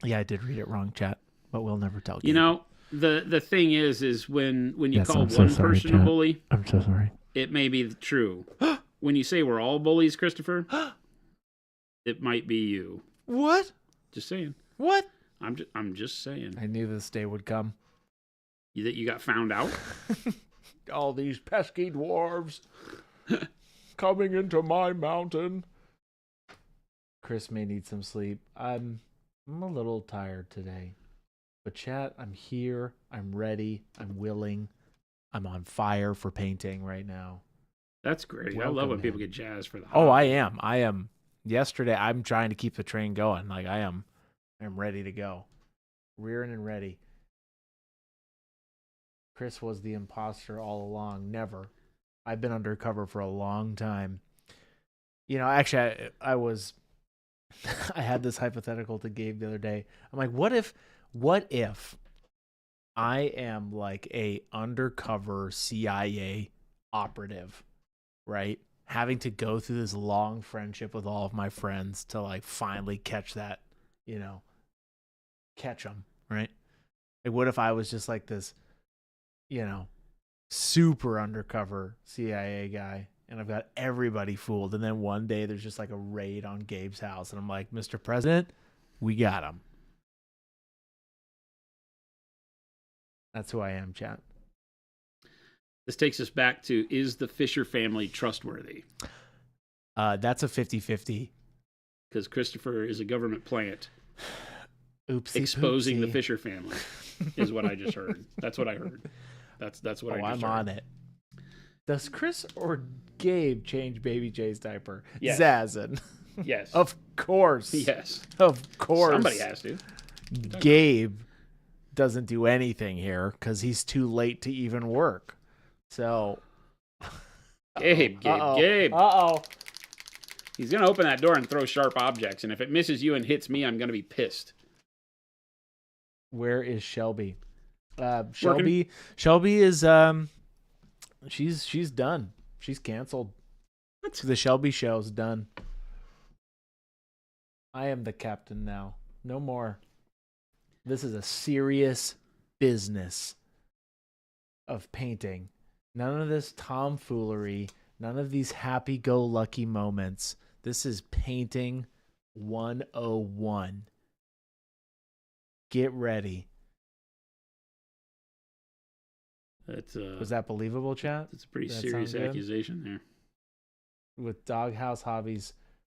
Yeah, I did read it wrong, chat, but we'll never tell Gabe. You know, the thing is when you call one person a bully, I'm so sorry. It may be true. When you say we're all bullies, Christopher, it might be you. What? Just saying. What? I'm just saying. I knew this day would come. You got found out? All these pesky dwarves coming into my mountain. Chris may need some sleep. I'm a little tired today. But chat, I'm here. I'm ready. I'm willing. I'm on fire for painting right now. That's great. I love when people get jazzed for the hobby. Oh, I am. Yesterday, I'm trying to keep the train going. Like I'm ready to go. Rearing and ready. Chris was the imposter all along. Never. I've been undercover for a long time. You know, actually, I had this hypothetical to Gabe the other day. I'm like, what if I am like a undercover CIA operative, right? Having to go through this long friendship with all of my friends to like finally catch that, catch them, right? Like, what if I was just like this, super undercover CIA guy, and I've got everybody fooled, and then one day there's just like a raid on Gabe's house, and I'm like, Mr. President, we got him. That's who I am, chat. This takes us back to, is the Fisher family trustworthy? That's a 50-50. Because Christopher is a government plant. Oopsie exposing poopsie. The Fisher family is what I just heard. That's what I heard. That's what I just heard. I'm on it. Does Chris or Gabe change Baby J's diaper? Yes. Zazen. Yes. Of course. Yes. Of course. Somebody has to. Gabe doesn't do anything here because he's too late to even work. So. Gabe. Uh-oh. He's going to open that door and throw sharp objects, and if it misses you and hits me, I'm going to be pissed. Where is Shelby? Shelby is she's done. She's canceled. What? The Shelby show's done. I am the captain now. No more. This is a serious business of painting. None of this tomfoolery. None of these happy-go-lucky moments. This is painting 101. Get ready. That's Was that believable, chat? That's a pretty serious accusation there. With doghouse hobbies,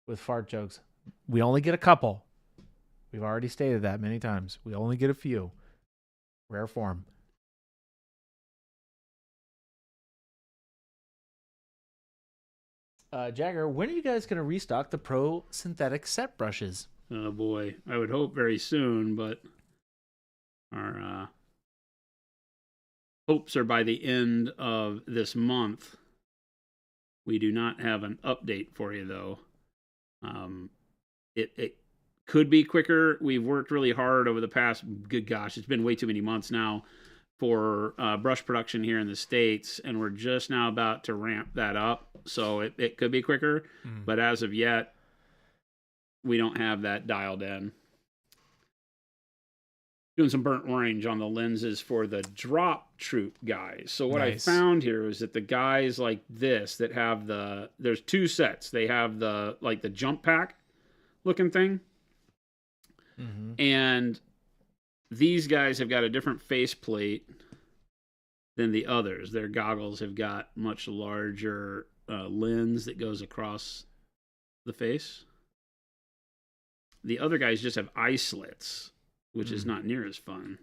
with fart jokes. We only get a couple. We've already stated that many times. We only get a few. Rare form. Jagger, when are you guys going to restock the Pro Synthetic set brushes? Oh boy, I would hope very soon, but our hopes are by the end of this month. We do not have an update for you, though. It could be quicker. We've worked really hard over the past, good gosh, it's been way too many months now for brush production here in the States, and we're just now about to ramp that up. So it could be quicker, but as of yet, we don't have that dialed in. Doing some burnt orange on the lenses for the drop troop guys. So what I found here is that the guys like this that have there's two sets. They have the jump pack looking thing. And these guys have got a different faceplate than the others. Their goggles have got much larger lens that goes across the face. The other guys just have eye slits, which is not near as fun.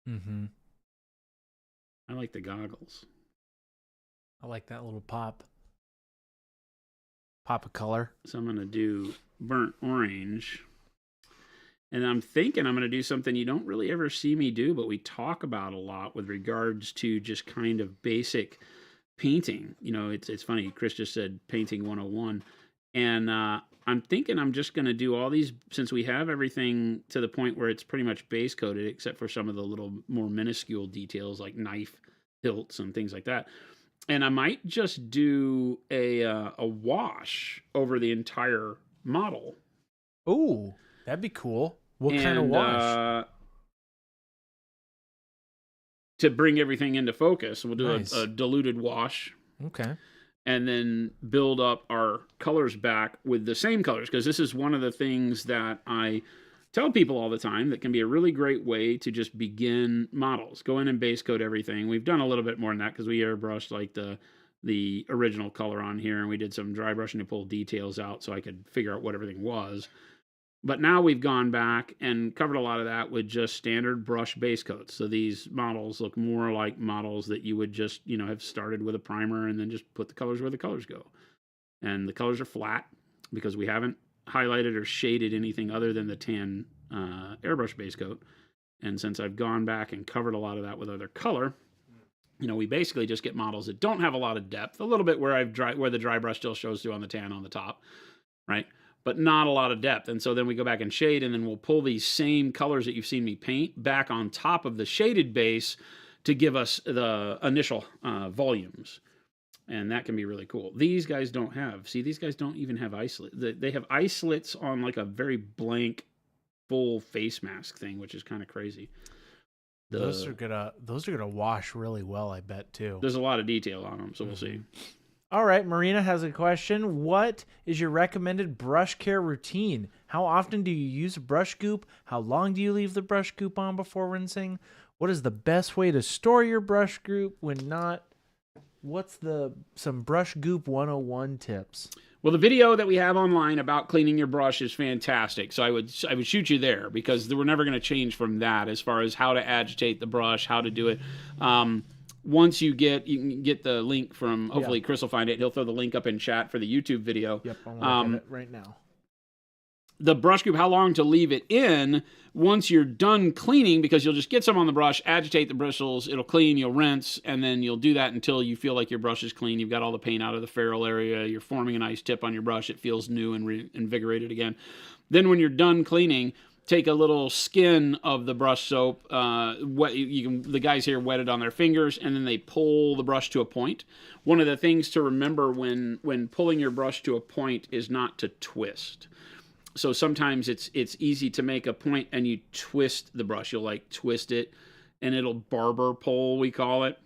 I like the goggles. I like that little pop of color. So I'm going to do burnt orange. And I'm thinking I'm going to do something you don't really ever see me do, but we talk about a lot with regards to just kind of basic painting. You know, it's funny. Chris just said painting 101. And I'm thinking I'm just going to do all these, since we have everything to the point where it's pretty much base coated, except for some of the little more minuscule details like knife hilts and things like that. And I might just do a wash over the entire model. Ooh, that'd be cool. What kind of wash? To bring everything into focus, we'll do a diluted wash. Okay. And then build up our colors back with the same colors, because this is one of the things that I tell people all the time that can be a really great way to just begin models. Go in and base coat everything. We've done a little bit more than that because we airbrushed like the original color on here, and we did some dry brushing to pull details out so I could figure out what everything was. But now we've gone back and covered a lot of that with just standard brush base coats. So these models look more like models that you would just, have started with a primer and then just put the colors where the colors go. And the colors are flat because we haven't highlighted or shaded anything other than the tan airbrush base coat. And since I've gone back and covered a lot of that with other color, we basically just get models that don't have a lot of depth, a little bit where the dry brush still shows through on the tan on the top, right? But not a lot of depth. And so then we go back and shade, and then we'll pull these same colors that you've seen me paint back on top of the shaded base to give us the initial volumes. And that can be really cool. These guys don't have, these guys don't even have eye slits. They have eye slits on like a very blank, full face mask thing, which is kind of crazy. Those are gonna wash really well, I bet, too. There's a lot of detail on them, so we'll see. All right, Marina has a question. What is your recommended brush care routine? How often do you use a brush goop? How long do you leave the brush goop on before rinsing? What is the best way to store your brush goop when not? What's some brush goop 101 tips? Well, the video that we have online about cleaning your brush is fantastic. So I would shoot you there, because we're never going to change from that as far as how to agitate the brush, how to do it. Once you can get the link from, hopefully Chris will find it. He'll throw the link up in chat for the YouTube video. Yep, I'm looking at it right now. The brush goop, how long to leave it in once you're done cleaning, because you'll just get some on the brush, agitate the bristles, it'll clean, you'll rinse, and then you'll do that until you feel like your brush is clean. You've got all the paint out of the ferrule area, you're forming a nice tip on your brush, it feels new and reinvigorated again. Then when you're done cleaning, take a little skin of the brush soap. The guys here wet it on their fingers, and then they pull the brush to a point. One of the things to remember when pulling your brush to a point is not to twist. So sometimes it's easy to make a point and you twist the brush. You'll twist it and it'll barber pole, we call it.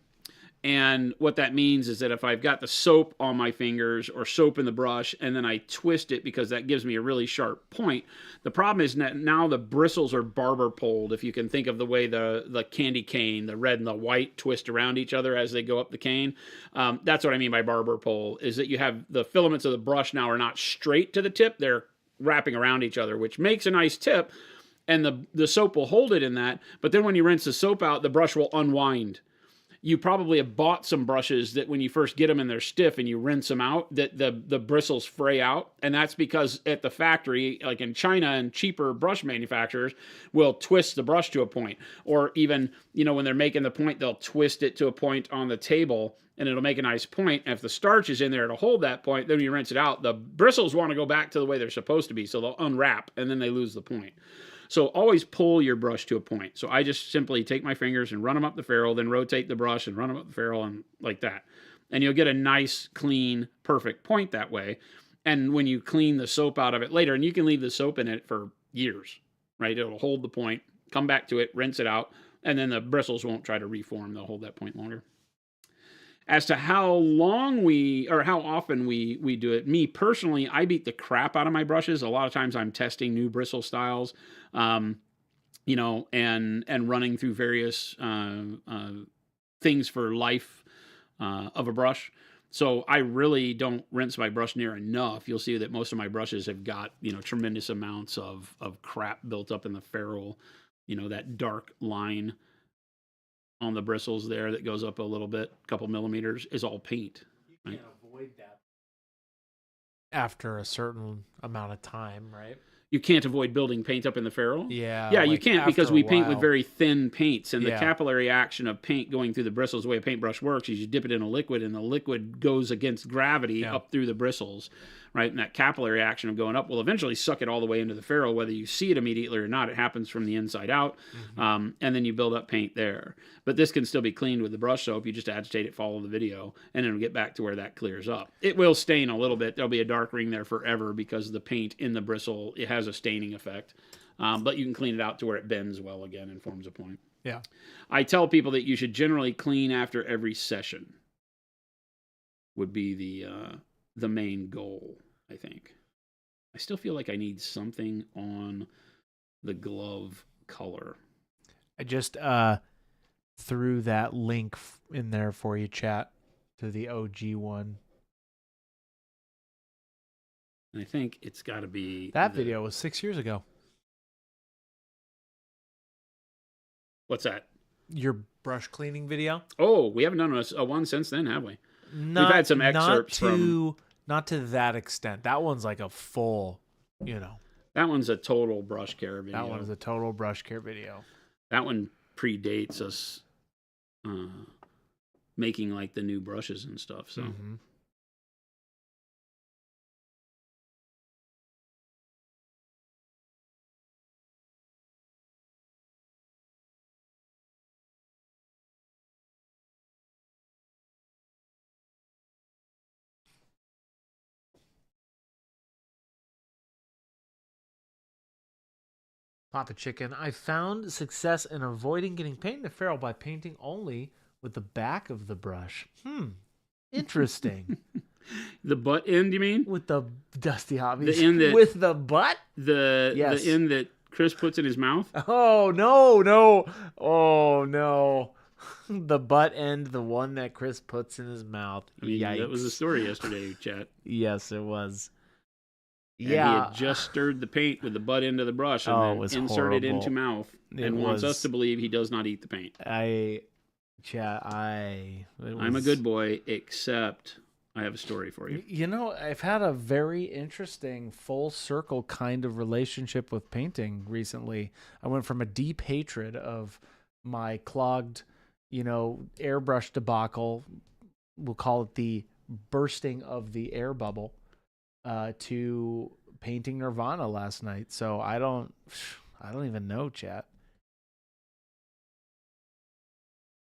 And what that means is that if I've got the soap on my fingers or soap in the brush and then I twist it because that gives me a really sharp point, the problem is that now the bristles are barber poled. If you can think of the way the candy cane, the red and the white, twist around each other as they go up the cane. That's what I mean by barber pole, is that you have the filaments of the brush now are not straight to the tip. They're wrapping around each other, which makes a nice tip. And the soap will hold it in that. But then when you rinse the soap out, the brush will unwind. You probably have bought some brushes that when you first get them and they're stiff and you rinse them out, that the bristles fray out. And that's because at the factory, like in China and cheaper brush manufacturers, will twist the brush to a point. Or even, when they're making the point, they'll twist it to a point on the table and it'll make a nice point. And if the starch is in there to hold that point, then when you rinse it out, the bristles want to go back to the way they're supposed to be. So they'll unwrap and then they lose the point. So always pull your brush to a point. So I just simply take my fingers and run them up the ferrule, then rotate the brush and run them up the ferrule and like that. And you'll get a nice, clean, perfect point that way. And when you clean the soap out of it later, and you can leave the soap in it for years, right? It'll hold the point, come back to it, rinse it out, and then the bristles won't try to reform. They'll hold that point longer. As to how long how often we do it, me personally, I beat the crap out of my brushes. A lot of times I'm testing new bristle styles, and running through various things for life of a brush. So I really don't rinse my brush near enough. You'll see that most of my brushes have got, tremendous amounts of crap built up in the ferrule, that dark line on the bristles there that goes up a little bit, a couple millimeters, is all paint. You can't avoid that after a certain amount of time, right? You can't avoid building paint up in the ferrule? Yeah. Yeah, you can't because we paint with very thin paints, and the Yeah. capillary action of paint going through the bristles, the way a paintbrush works is you dip it in a liquid, and the liquid goes against gravity up through the bristles, right? And that capillary action of going up will eventually suck it all the way into the ferrule, whether you see it immediately or not. It happens from the inside out, and then you build up paint there. But this can still be cleaned with the brush soap. You just agitate it, follow the video, and it'll get back to where that clears up. It will stain a little bit. There'll be a dark ring there forever because the paint in the bristle, it has a staining effect. But you can clean it out to where it bends well again and forms a point. Yeah. I tell people that you should generally clean after every session would be the main goal, I think. I still feel like I need something on the glove color. I just threw that link in there for you, chat, to the OG one. And I think it's got to be... That video was 6 years ago. What's that? Your brush cleaning video? Oh, we haven't done a one since then, have we? We've had some excerpts from... Not to that extent. That one's like a full, That one's a total brush care video. That one is a total brush care video. That one predates us making like the new brushes and stuff, so... Mm-hmm. Papa Chicken, I found success in avoiding getting paint in the ferrule by painting only with the back of the brush. Interesting. The butt end, you mean? With the dusty hobbies. The end that... With the butt? Yes. The end that Chris puts in his mouth? Oh, no. Oh, no. The butt end, the one that Chris puts in his mouth. I mean, Yikes. That was the story yesterday, chat. Yes, it was. And he had just stirred the paint with the butt end of the brush and then inserted it into mouth and wants us to believe he does not eat the paint. I'm a good boy, except I have a story for you. I've had a very interesting full circle kind of relationship with painting recently. I went from a deep hatred of my clogged, airbrush debacle, we'll call it the bursting of the air bubble, to painting Nirvana last night. So I don't even know, chat.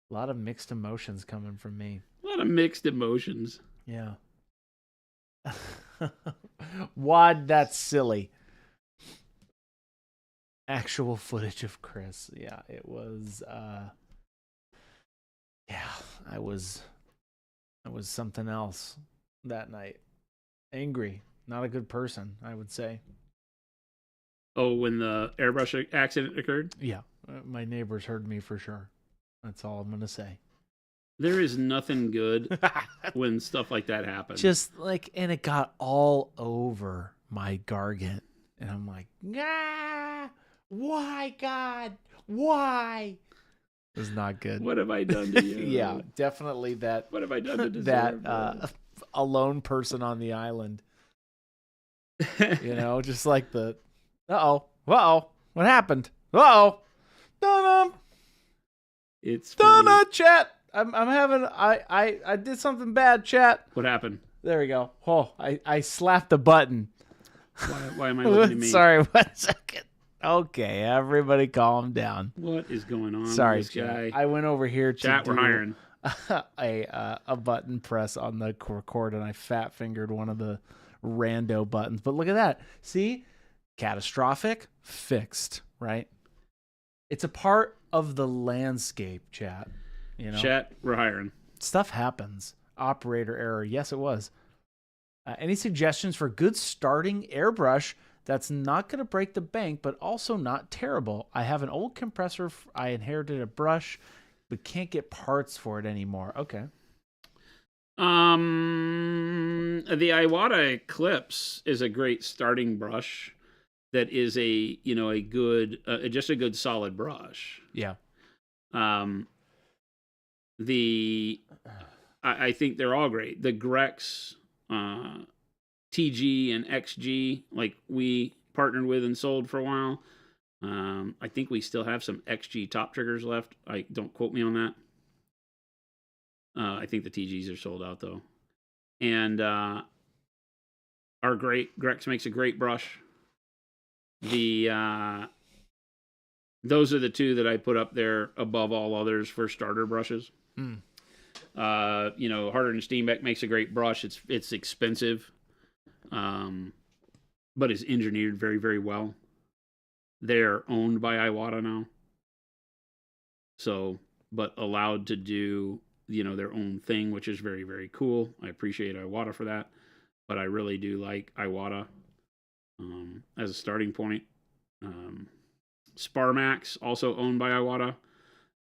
A lot of mixed emotions coming from me. A lot of mixed emotions. Yeah. Wad, that's silly. Actual footage of Chris. Yeah, it was Yeah, I was something else that night. Angry, not a good person, I would say. Oh, when the airbrush accident occurred? Yeah, my neighbors heard me for sure. That's all I'm gonna say. There is nothing good when stuff like that happens. Just like, and it got all over my gargant, and I'm like, ah, why, God, why? It was not good. What have I done to you? Yeah, definitely that. What have I done to deserve that alone person on the island? You know, just like the, what happened? Dun It's dun chat. I'm having I did something bad, chat. What happened? There we go. Oh, I slapped the button. Why am I looking at me? Sorry, 1 second. Okay, everybody calm down. What is going on? Sorry, with this guy? I went over here to Chat, we're hiring. a button press on the record, and I fat fingered one of the rando buttons. But look at that. See? Catastrophic, fixed, right? It's a part of the landscape, chat. You know? Chat, we're hiring. Stuff happens. Operator error. Yes, it was. Any suggestions for good starting airbrush that's not going to break the bank, but also not terrible? I have an old compressor. I inherited a brush, but can't get parts for it anymore. Okay. The Iwata Eclipse is a great starting brush. That is a good, just a good solid brush. Yeah. I think they're all great. The Grex, TG and XG, like we partnered with and sold for a while. I think we still have some XG top triggers left. Don't quote me on that. I think the TGs are sold out though. And are great. Grex makes a great brush. Those are the two that I put up there above all others for starter brushes. Harder than Steenbeck makes a great brush. It's expensive, but is engineered very, very well. They're owned by Iwata now, so but allowed to do their own thing, which is very, very cool. I appreciate Iwata for that, but I really do like Iwata as a starting point. Sparmax, also owned by Iwata,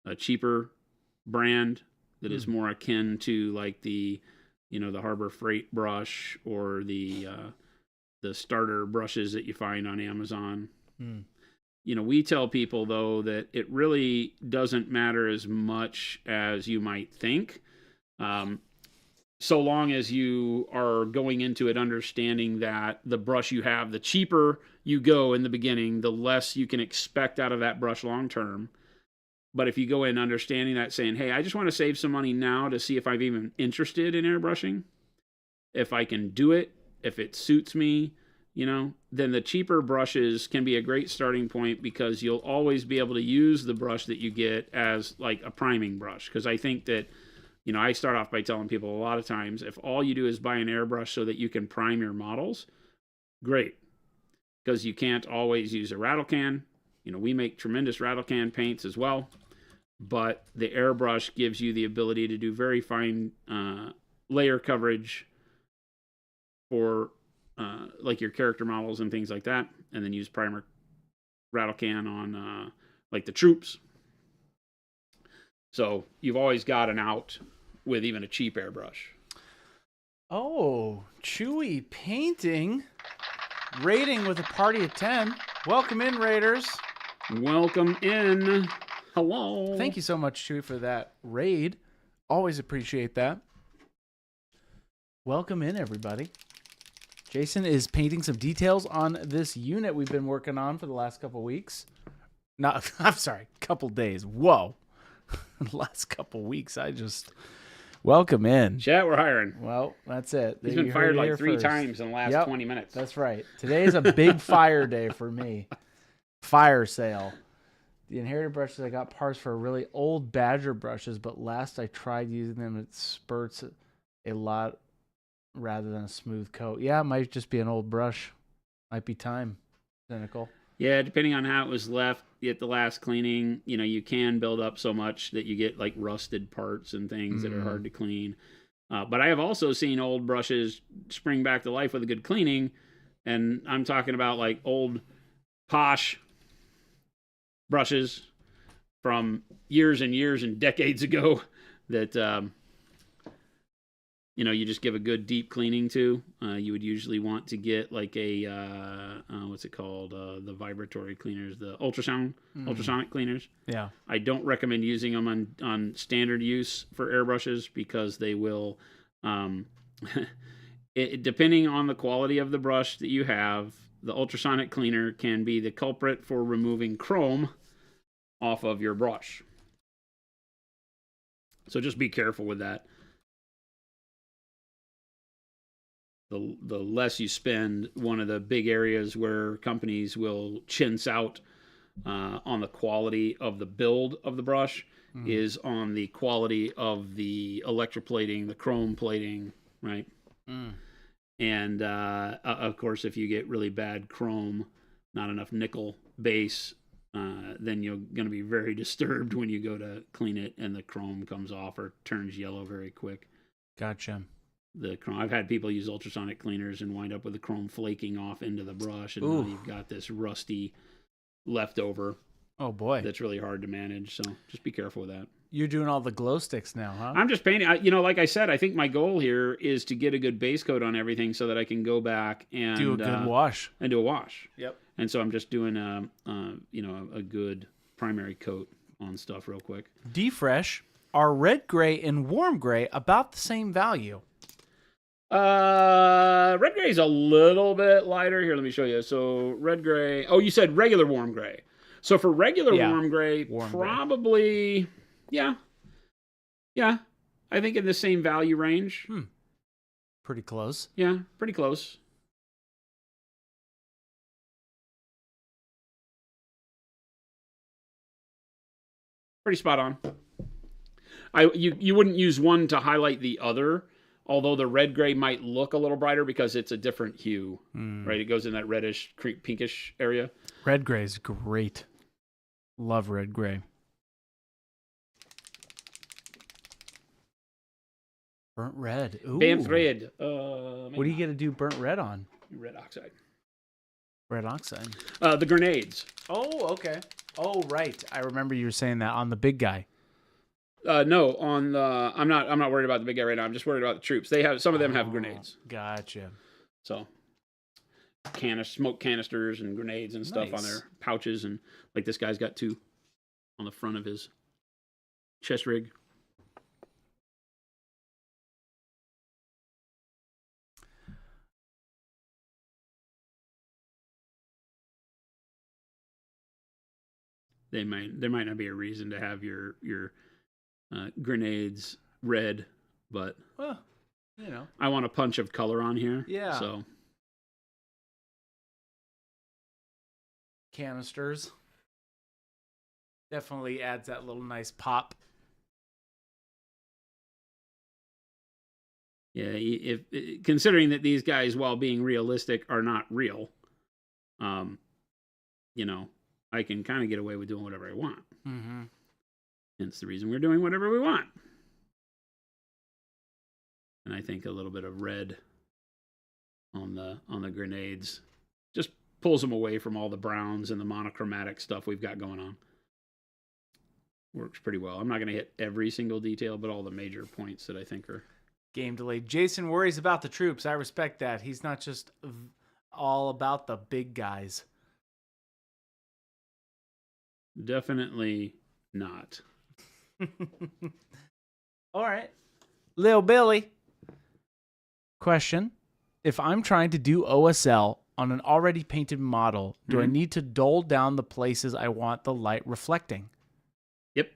a cheaper brand that is more akin to like the Harbor Freight brush or the starter brushes that you find on Amazon. We tell people though that it really doesn't matter as much as you might think. So long as you are going into it understanding that the brush you have, the cheaper you go in the beginning, the less you can expect out of that brush long term. But if you go in understanding that, saying, hey, I just want to save some money now to see if I'm even interested in airbrushing, if I can do it, if it suits me, then the cheaper brushes can be a great starting point because you'll always be able to use the brush that you get as like a priming brush. Because I think that I start off by telling people a lot of times, if all you do is buy an airbrush so that you can prime your models, great. Because you can't always use a rattle can. We make tremendous rattle can paints as well. But the airbrush gives you the ability to do very fine layer coverage for like your character models and things like that. And then use primer rattle can on like the troops. So you've always got an out with even a cheap airbrush. Oh, Chewy painting. Rating with a party of 10. Welcome in, Raiders. Welcome in. Hello. Thank you so much, Chewy, for that raid. Always appreciate that. Welcome in, everybody. Jason is painting some details on this unit we've been working on for the last couple weeks. Couple days. Whoa. Last couple weeks, welcome in. Chat, we're hiring. Well, that's it. He's been fired like 3 times in the last 20 minutes. That's right. Today is a big fire day for me. Fire sale. The inherited brushes, I got parts for really old Badger brushes, but last I tried using them, it spurts a lot rather than a smooth coat. Yeah, it might just be an old brush. Might be time. Cynical. Yeah, depending on how it was left at the last cleaning, you know, you can build up so much that you get like rusted parts and things that are hard to clean. But I have also seen old brushes spring back to life with a good cleaning, and I'm talking about like old posh brushes from years and years and decades ago that you know, you just give a good deep cleaning to. You would usually want to get like a what's it called? The vibratory cleaners, the ultrasonic cleaners. Yeah. I don't recommend using them on standard use for airbrushes because they will, depending on the quality of the brush that you have, the ultrasonic cleaner can be the culprit for removing chrome off of your brush. So just be careful with that. The less you spend, one of the big areas where companies will chintz out on the quality of the build of the brush is on the quality of the electroplating, the chrome plating, right? And of course, if you get really bad chrome, not enough nickel base, then you're going to be very disturbed when you go to clean it and the chrome comes off or turns yellow very quick. Gotcha. The chrome. I've had people use ultrasonic cleaners and wind up with the chrome flaking off into the brush, and now you've got this rusty leftover. Oh boy, that's really hard to manage. So just be careful with that. You're doing all the glow sticks now, huh? I'm just painting. You know, like I said, I think my goal here is to get a good base coat on everything so that I can go back and do a good wash. And do a wash. Yep. And so I'm just doing you know, a good primary coat on stuff real quick. D-Fresh, are red gray and warm gray about the same value? Red gray is a little bit lighter. Here, let me show you. So red gray. Oh, you said regular warm gray. So for regular warm gray, probably, yeah. I think in the same value range. Pretty close. Yeah, pretty close. Pretty spot on. You wouldn't use one to highlight the other. Although the red gray might look a little brighter because it's a different hue, right? It goes in that reddish, pinkish area. Red gray is great. Love red gray. Burnt red. Ooh. Burnt red. What do you get to do burnt red on? Red oxide. Red oxide. The grenades. Oh, okay. Oh, right. I remember you were saying that on the big guy. No, on the I'm not worried about the big guy right now. I'm just worried about the troops. They have some of them have grenades. Gotcha. So smoke canisters and grenades and stuff on their pouches, and like this guy's got 2 on the front of his chest rig. There might not be a reason to have your grenades red, but you know, I want a punch of color on here. Yeah. So canisters definitely adds that little nice pop. Yeah, if considering that these guys, while being realistic, are not real, you know, I can kind of get away with doing whatever I want. Mm-hmm. Hence the reason we're doing whatever we want. And I think a little bit of red on the grenades just pulls them away from all the browns and the monochromatic stuff we've got going on. Works pretty well. I'm not going to hit every single detail, but all the major points that I think are... Game delayed. Jason worries about the troops. I respect that. He's not just all about the big guys. Definitely not. All right. Lil Billy. Question. If I'm trying to do OSL on an already painted model, do I need to dull down the places I want the light reflecting? Yep.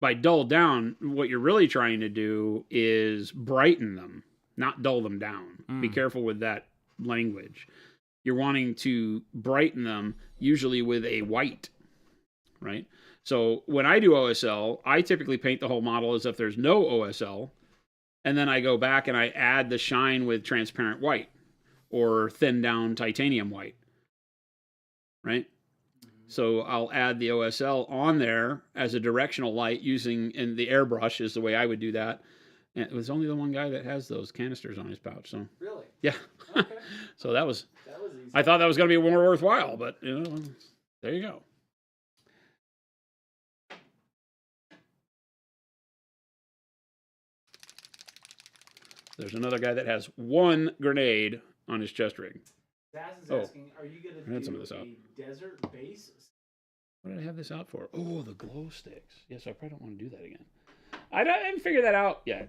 By dull down, what you're really trying to do is brighten them, not dull them down. Be careful with that language. You're wanting to brighten them, usually with a white, right? So when I do OSL, I typically paint the whole model as if there's no OSL, and then I go back and I add the shine with transparent white or thin down titanium white. right? So I'll add the OSL on there as a directional light and the airbrush is the way I would do that. And it was only the one guy that has those canisters on his pouch. So Really? yeah. Okay. So that was easy. I thought that was going to be more worthwhile, but there you go. There's another guy that has one grenade on his chest rig. Zaz is asking, are you going to do a desert base? What did I have this out for? Oh, the glow sticks. Yes, I probably don't want to do that again. I haven't figured that out yet,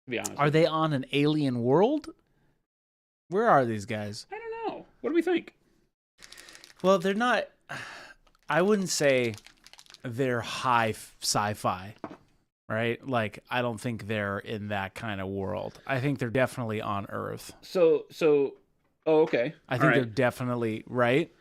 to be honest. Are they on an alien world? Where are these guys? I don't know. What do we think? Well, they're not... I wouldn't say they're high sci-fi, right? Like, I don't think they're in that kind of world. I think they're definitely on Earth. Oh, okay. I think they're definitely, right?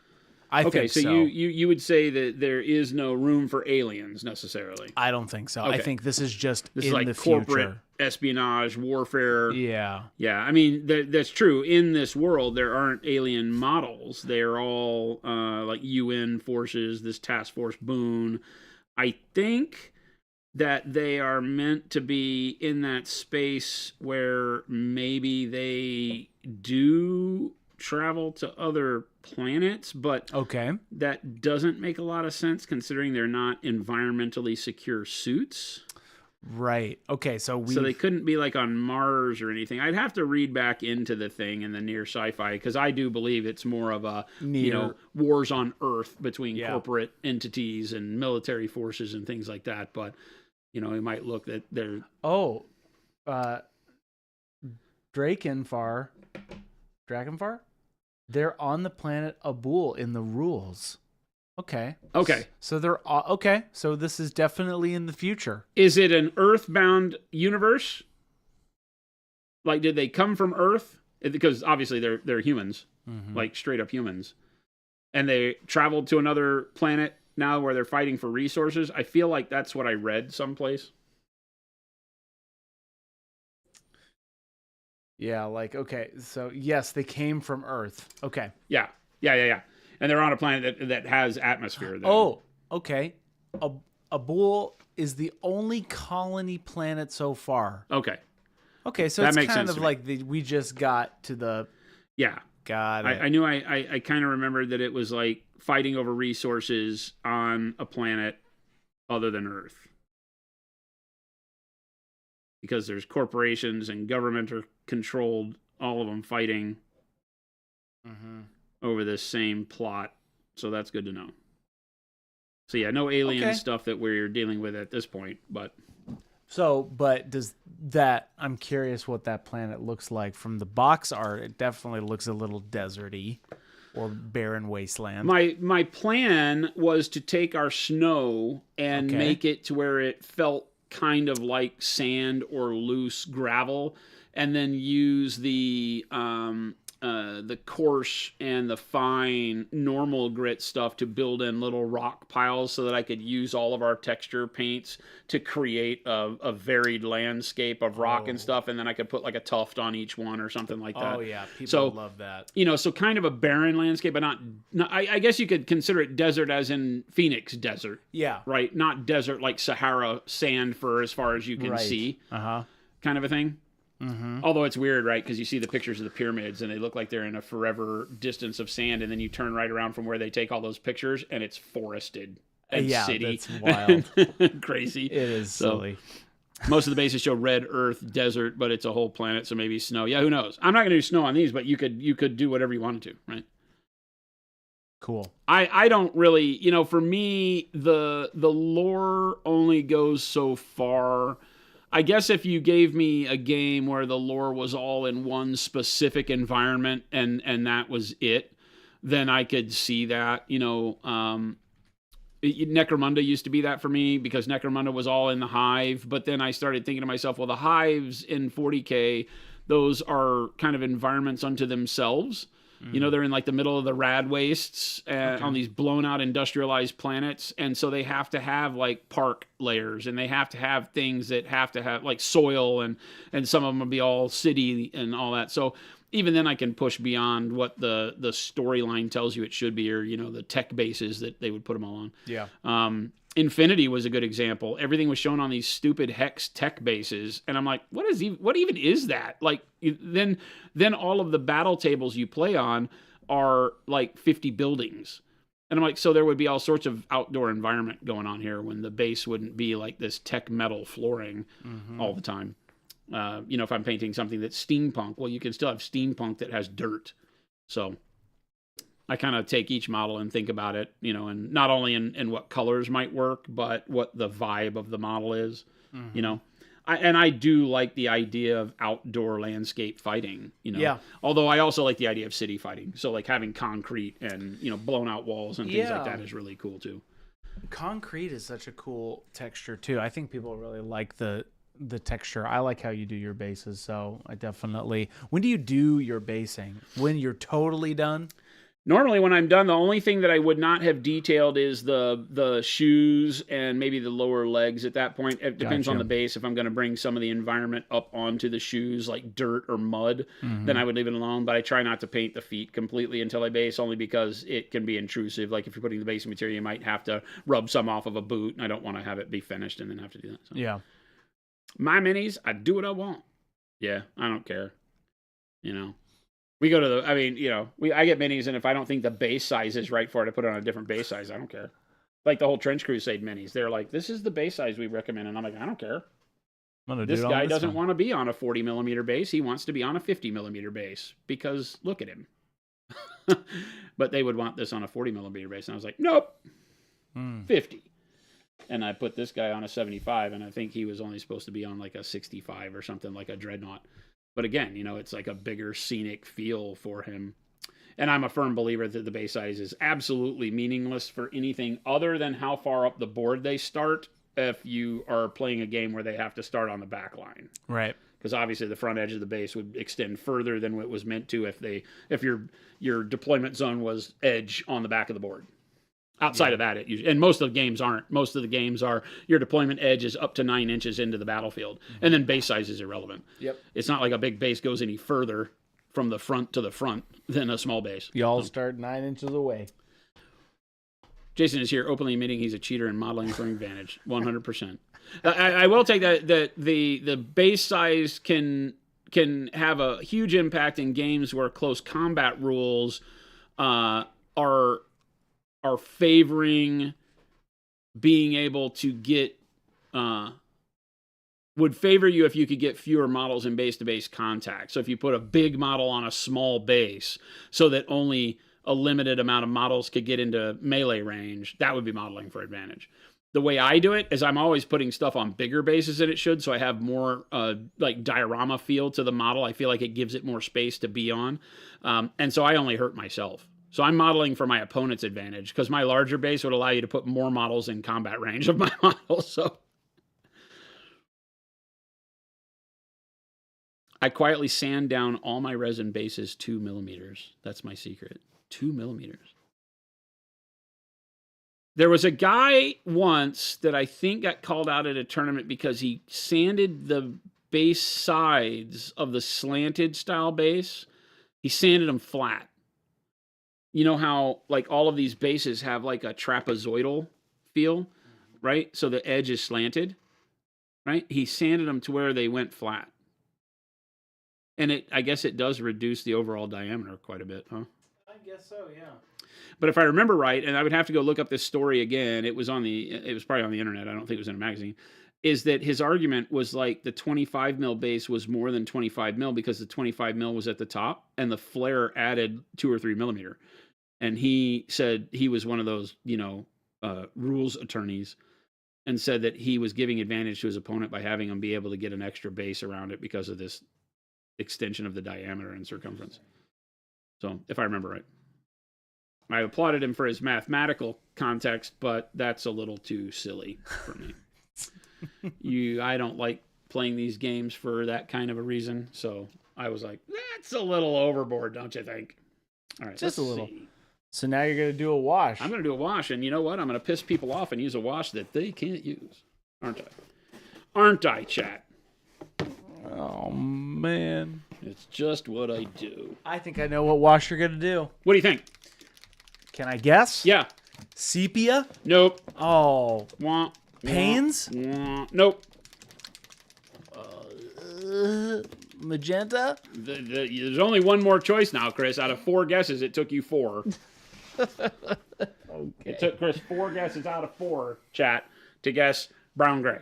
I think so. You would say that there is no room for aliens necessarily. I don't think so. Okay. I think this is just This in is like the corporate future. espionage, warfare. Yeah. Yeah, I mean, that's true. In this world, there aren't alien models. They're all like UN forces, this task force Boone. I think that they are meant to be in that space where maybe they do travel to other planets, but Okay. that doesn't make a lot of sense considering they're not environmentally secure suits. Right. Okay, so they couldn't be like on Mars or anything. I'd have to read back into the thing in the near sci-fi because I do believe it's more of a wars on Earth between corporate entities and military forces and things like that. But it might look that they're Drakenfar, they're on the planet Abul in the rules. Okay. So they're okay. So this is definitely in the future. Is it an Earthbound universe? Like, did they come from Earth? Because obviously they're humans, like straight up humans, and they traveled to another planet now where they're fighting for resources. I feel like that's what I read someplace. Yeah. Like, okay. So yes, they came from Earth. Okay. Yeah. And they're on a planet that has atmosphere. Then. Oh, okay. Abul is the only colony planet so far. Okay. Okay, so that it's makes kind sense of like we just got to the... Yeah. Got it. I knew I kind of remembered that it was like fighting over resources on a planet other than Earth. Because there's corporations and government are controlled, all of them fighting over this same plot. So that's good to know. So yeah, no alien stuff that we're dealing with at this point, but... So, but does that... I'm curious what that planet looks like. From the box art, it definitely looks a little deserty or barren wasteland. My plan was to take our snow and make it to where it felt kind of like sand or loose gravel, and then use the coarse and the fine normal grit stuff to build in little rock piles so that I could use all of our texture paints to create a varied landscape of rock and stuff, and then I could put like a tuft on each one or something like that. Oh yeah, people love that. So kind of a barren landscape, but not I guess you could consider it desert as in Phoenix desert. Yeah. Right? Not desert like Sahara sand for as far as you can see. Kind of a thing. Although it's weird, right? Because you see the pictures of the pyramids and they look like they're in a forever distance of sand, and then you turn right around from where they take all those pictures and it's forested and city. That's wild. Crazy. It is silly. Most of the bases show red earth desert, but it's a whole planet, so maybe snow. Yeah, who knows? I'm not going to do snow on these, but you could do whatever you wanted to, right? Cool. I don't really, for me, the lore only goes so far. I guess if you gave me a game where the lore was all in one specific environment and that was it, then I could see that. Necromunda used to be that for me because Necromunda was all in the Hive, but then I started thinking to myself, well, the Hives in 40K, those are kind of environments unto themselves. They're in like the middle of the rad wastes on these blown out industrialized planets. And so they have to have like park layers, and they have to have things that have to have like soil, and some of them will be all city and all that. So even then I can push beyond what the storyline tells you it should be, or, you know, the tech bases that they would put them all on. Yeah. Infinity was a good example. Everything was shown on these stupid hex tech bases, and I'm like, what even is that? Like, then all of the battle tables you play on are like 50 buildings. And I'm like, so there would be all sorts of outdoor environment going on here when the base wouldn't be like this tech metal flooring all the time. You know, if I'm painting something that's steampunk, well, you can still have steampunk that has dirt. So I kind of take each model and think about it, you know, and not only in what colors might work, but what the vibe of the model is, you know. I do like the idea of outdoor landscape fighting, you know. Yeah. Although I also like the idea of city fighting. So like having concrete and, you know, blown out walls and things like that is really cool too. Concrete is such a cool texture too. I think people really like the texture. I like how you do your bases, so I definitely. When do you do your basing? When you're totally done? Normally, when I'm done, the only thing that I would not have detailed is the shoes and maybe the lower legs at that point. It depends on the base. If I'm going to bring some of the environment up onto the shoes, like dirt or mud, then I would leave it alone. But I try not to paint the feet completely until I base, only because it can be intrusive. Like if you're putting the basing material, you might have to rub some off of a boot, and I don't want to have it be finished and then have to do that. So. Yeah. My minis, I do what I want. Yeah, I don't care. You know. We go to I get minis, and if I don't think the base size is right for it, I put it on a different base size. I don't care. Like the whole Trench Crusade minis. They're like, this is the base size we recommend. And I'm like, I don't care. This guy doesn't want to be on a 40 millimeter base. He wants to be on a 50 millimeter base because look at him. But they would want this on a 40 millimeter base. And I was like, nope, 50. And I put this guy on a 75, and I think he was only supposed to be on like a 65 or something, like a Dreadnought. But again, you know, it's like a bigger scenic feel for him. And I'm a firm believer that the base size is absolutely meaningless for anything other than how far up the board they start if you are playing a game where they have to start on the back line. Right. Because obviously the front edge of the base would extend further than what was meant to if your deployment zone was edge on the back of the board. Outside of that, and most of the games aren't. Most of the games are your deployment edge is up to 9 inches into the battlefield, and then base size is irrelevant. Yep. It's not like a big base goes any further from the front to the front than a small base. Y'all start 9 inches away. Jason is here openly admitting he's a cheater and modeling for advantage. 100%. I will take that the base size can have a huge impact in games where close combat rules are favoring being able to get would favor you if you could get fewer models in base-to-base contact. So if you put a big model on a small base so that only a limited amount of models could get into melee range, that would be modeling for advantage. The way I do it is I'm always putting stuff on bigger bases than it should, so I have more like diorama feel to the model. I feel like it gives it more space to be on. And so I only hurt myself. So I'm modeling for my opponent's advantage because my larger base would allow you to put more models in combat range of my model. So I quietly sand down all my resin bases 2 millimeters. That's my secret. 2 millimeters. There was a guy once that I think got called out at a tournament because he sanded the base sides of the slanted style base. He sanded them flat. You know how like all of these bases have like a trapezoidal feel, right? So the edge is slanted, right? He sanded them to where they went flat. And I guess it does reduce the overall diameter quite a bit, huh? I guess so, yeah. But if I remember right, and I would have to go look up this story again, it was probably on the internet, I don't think it was in a magazine, is that his argument was like the 25 mil base was more than 25 mil because the 25 mil was at the top and the flare added 2 or 3 millimeter. And he said he was one of those, rules attorneys and said that he was giving advantage to his opponent by having him be able to get an extra base around it because of this extension of the diameter and circumference. So, if I remember right. I applauded him for his mathematical context, but that's a little too silly for me. I don't like playing these games for that kind of a reason, so I was like, that's a little overboard, don't you think? All right, just a little. See. So now you're going to do a wash. I'm going to do a wash, and you know what? I'm going to piss people off and use a wash that they can't use. Aren't I? Aren't I, chat? Oh, man. It's just what I do. I think I know what wash you're gonna do. What do you think? Can I guess? Yeah. Sepia? Nope. Oh. Wah, Pains? wah. Nope. Magenta? There's only one more choice now, Chris. Out of 4 guesses, it took you 4. Okay. It took Chris 4 guesses out of 4, chat, to guess brown gray.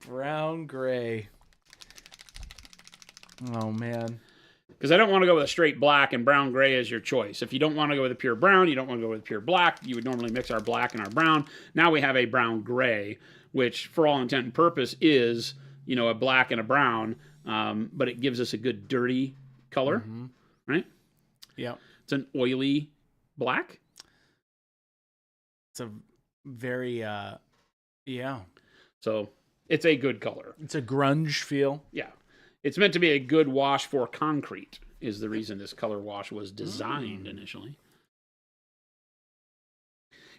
Brown gray. Oh, man. Because I don't want to go with a straight black, and brown gray is your choice. If you don't want to go with a pure brown, you don't want to go with pure black, you would normally mix our black and our brown. Now we have a brown gray, which for all intent and purpose is, you know, a black and a brown, but it gives us a good dirty color, right? Yeah. It's an oily black. It's a very, yeah. So it's a good color. It's a grunge feel. Yeah. It's meant to be a good wash for concrete, is the reason this color wash was designed initially.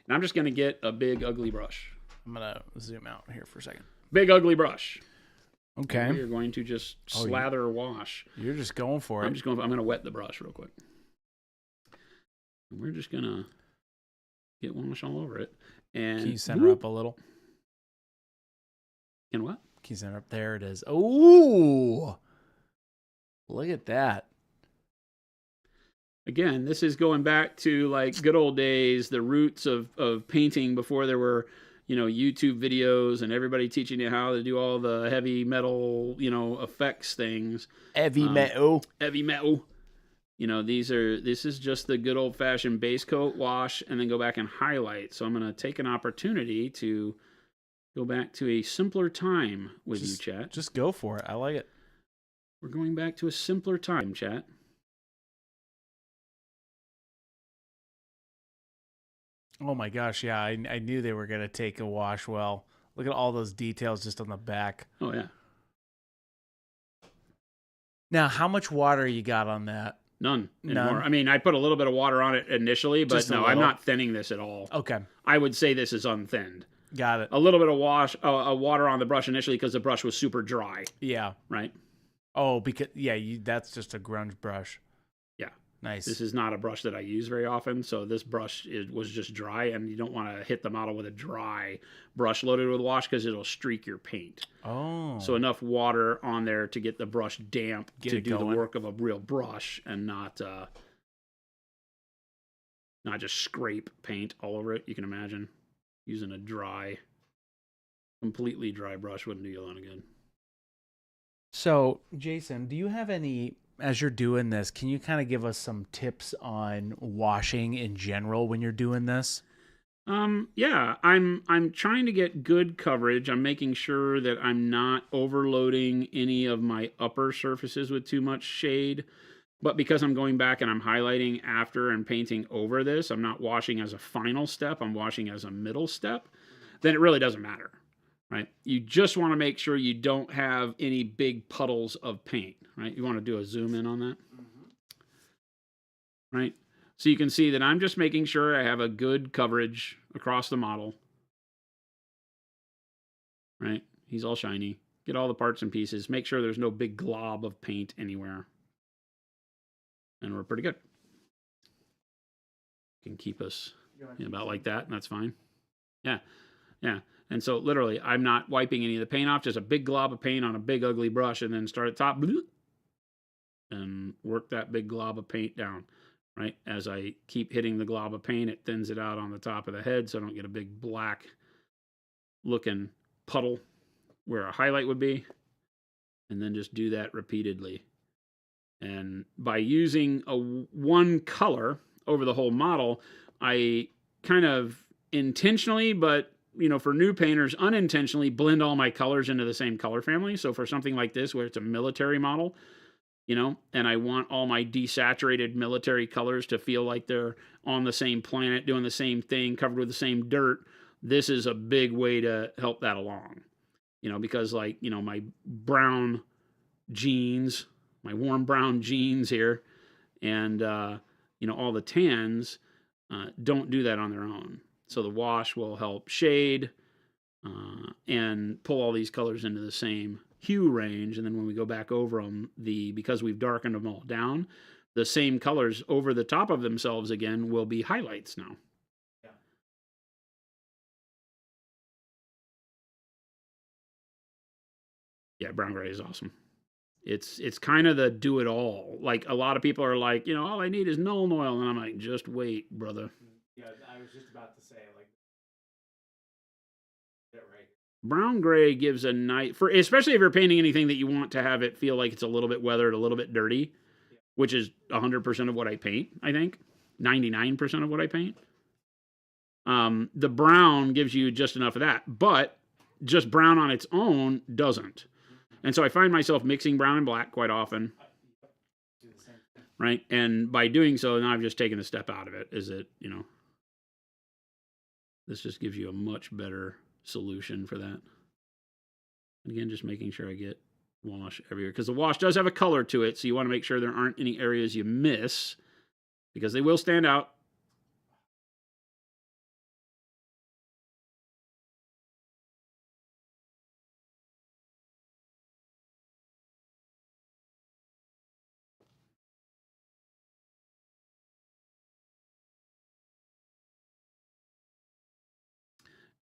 And I'm just going to get a big, ugly brush. I'm going to zoom out here for a second. Big, ugly brush. Okay. We're going to just slather wash. You're just going for it. I'm going to wet the brush real quick. And we're just going to get wash all over it. And Can you center up a little? And what? Can you center up? There it is. Ooh. Look at that. Again, this is going back to like good old days, the roots of painting before there were, you know, YouTube videos and everybody teaching you how to do all the heavy metal, you know, effects things. Heavy metal. Heavy metal. You know, this is just the good old fashioned base coat wash and then go back and highlight. So I'm going to take an opportunity to go back to a simpler time with you, chat. Just go for it. I like it. We're going back to a simpler time, chat. Oh my gosh, yeah, I knew they were going to take a wash well. Look at all those details just on the back. Oh, yeah. Now, how much water you got on that? None anymore. I mean, I put a little bit of water on it initially, but no, I'm not thinning this at all. Okay. I would say this is unthinned. Got it. A little bit of water on the brush initially because the brush was super dry. Yeah. Right? Oh, because, yeah, that's just a grunge brush. Yeah. Nice. This is not a brush that I use very often, so this brush was just dry, and you don't want to hit the model with a dry brush loaded with wash because it'll streak your paint. Oh. So enough water on there to get the brush damp to do going. the work of a real brush and not just scrape paint all over it. You can imagine using a completely dry brush wouldn't do you a lot of good. So, Jason, do you have any, as you're doing this, can you kind of give us some tips on washing in general when you're doing this? Yeah, I'm trying to get good coverage. I'm making sure that I'm not overloading any of my upper surfaces with too much shade. But because I'm going back and I'm highlighting after and painting over this, I'm not washing as a final step, I'm washing as a middle step, then it really doesn't matter, right? You just want to make sure you don't have any big puddles of paint, right? You want to do a zoom in on that, right? So you can see that I'm just making sure I have a good coverage across the model, right? He's all shiny. Get all the parts and pieces. Make sure there's no big glob of paint anywhere. And we're pretty good. Can keep us about like that, and that's fine. Yeah, yeah. And so literally, I'm not wiping any of the paint off, just a big glob of paint on a big ugly brush, and then start at top and work that big glob of paint down, right? As I keep hitting the glob of paint, it thins it out on the top of the head so I don't get a big black looking puddle where a highlight would be. And then just do that repeatedly. And by using one color over the whole model, I kind of intentionally, but you know, for new painters, unintentionally blend all my colors into the same color family. So for something like this, where it's a military model, you know, and I want all my desaturated military colors to feel like they're on the same planet, doing the same thing, covered with the same dirt, this is a big way to help that along. You know, because like, you know, my brown jeans, my warm brown jeans here, and, you know, all the tans don't do that on their own. So the wash will help shade and pull all these colors into the same hue range, and then when we go back over them, because we've darkened them all down, the same colors over the top of themselves again will be highlights now. Yeah, brown gray is awesome. It's kind of the do it all. Like, a lot of people are like, all I need is Nuln Oil, and I'm like, just wait, brother. Yeah, I was just about to say, like, right. Brown gray gives a nice, especially if you're painting anything that you want to have it feel like it's a little bit weathered, a little bit dirty, which is 100% of what I paint. I think 99% of what I paint. The brown gives you just enough of that, but just brown on its own doesn't. And so I find myself mixing brown and black quite often, right? And by doing so, now I've just taken a step out of it. This just gives you a much better solution for that. And again, just making sure I get wash everywhere, because the wash does have a color to it, so you want to make sure there aren't any areas you miss, because they will stand out.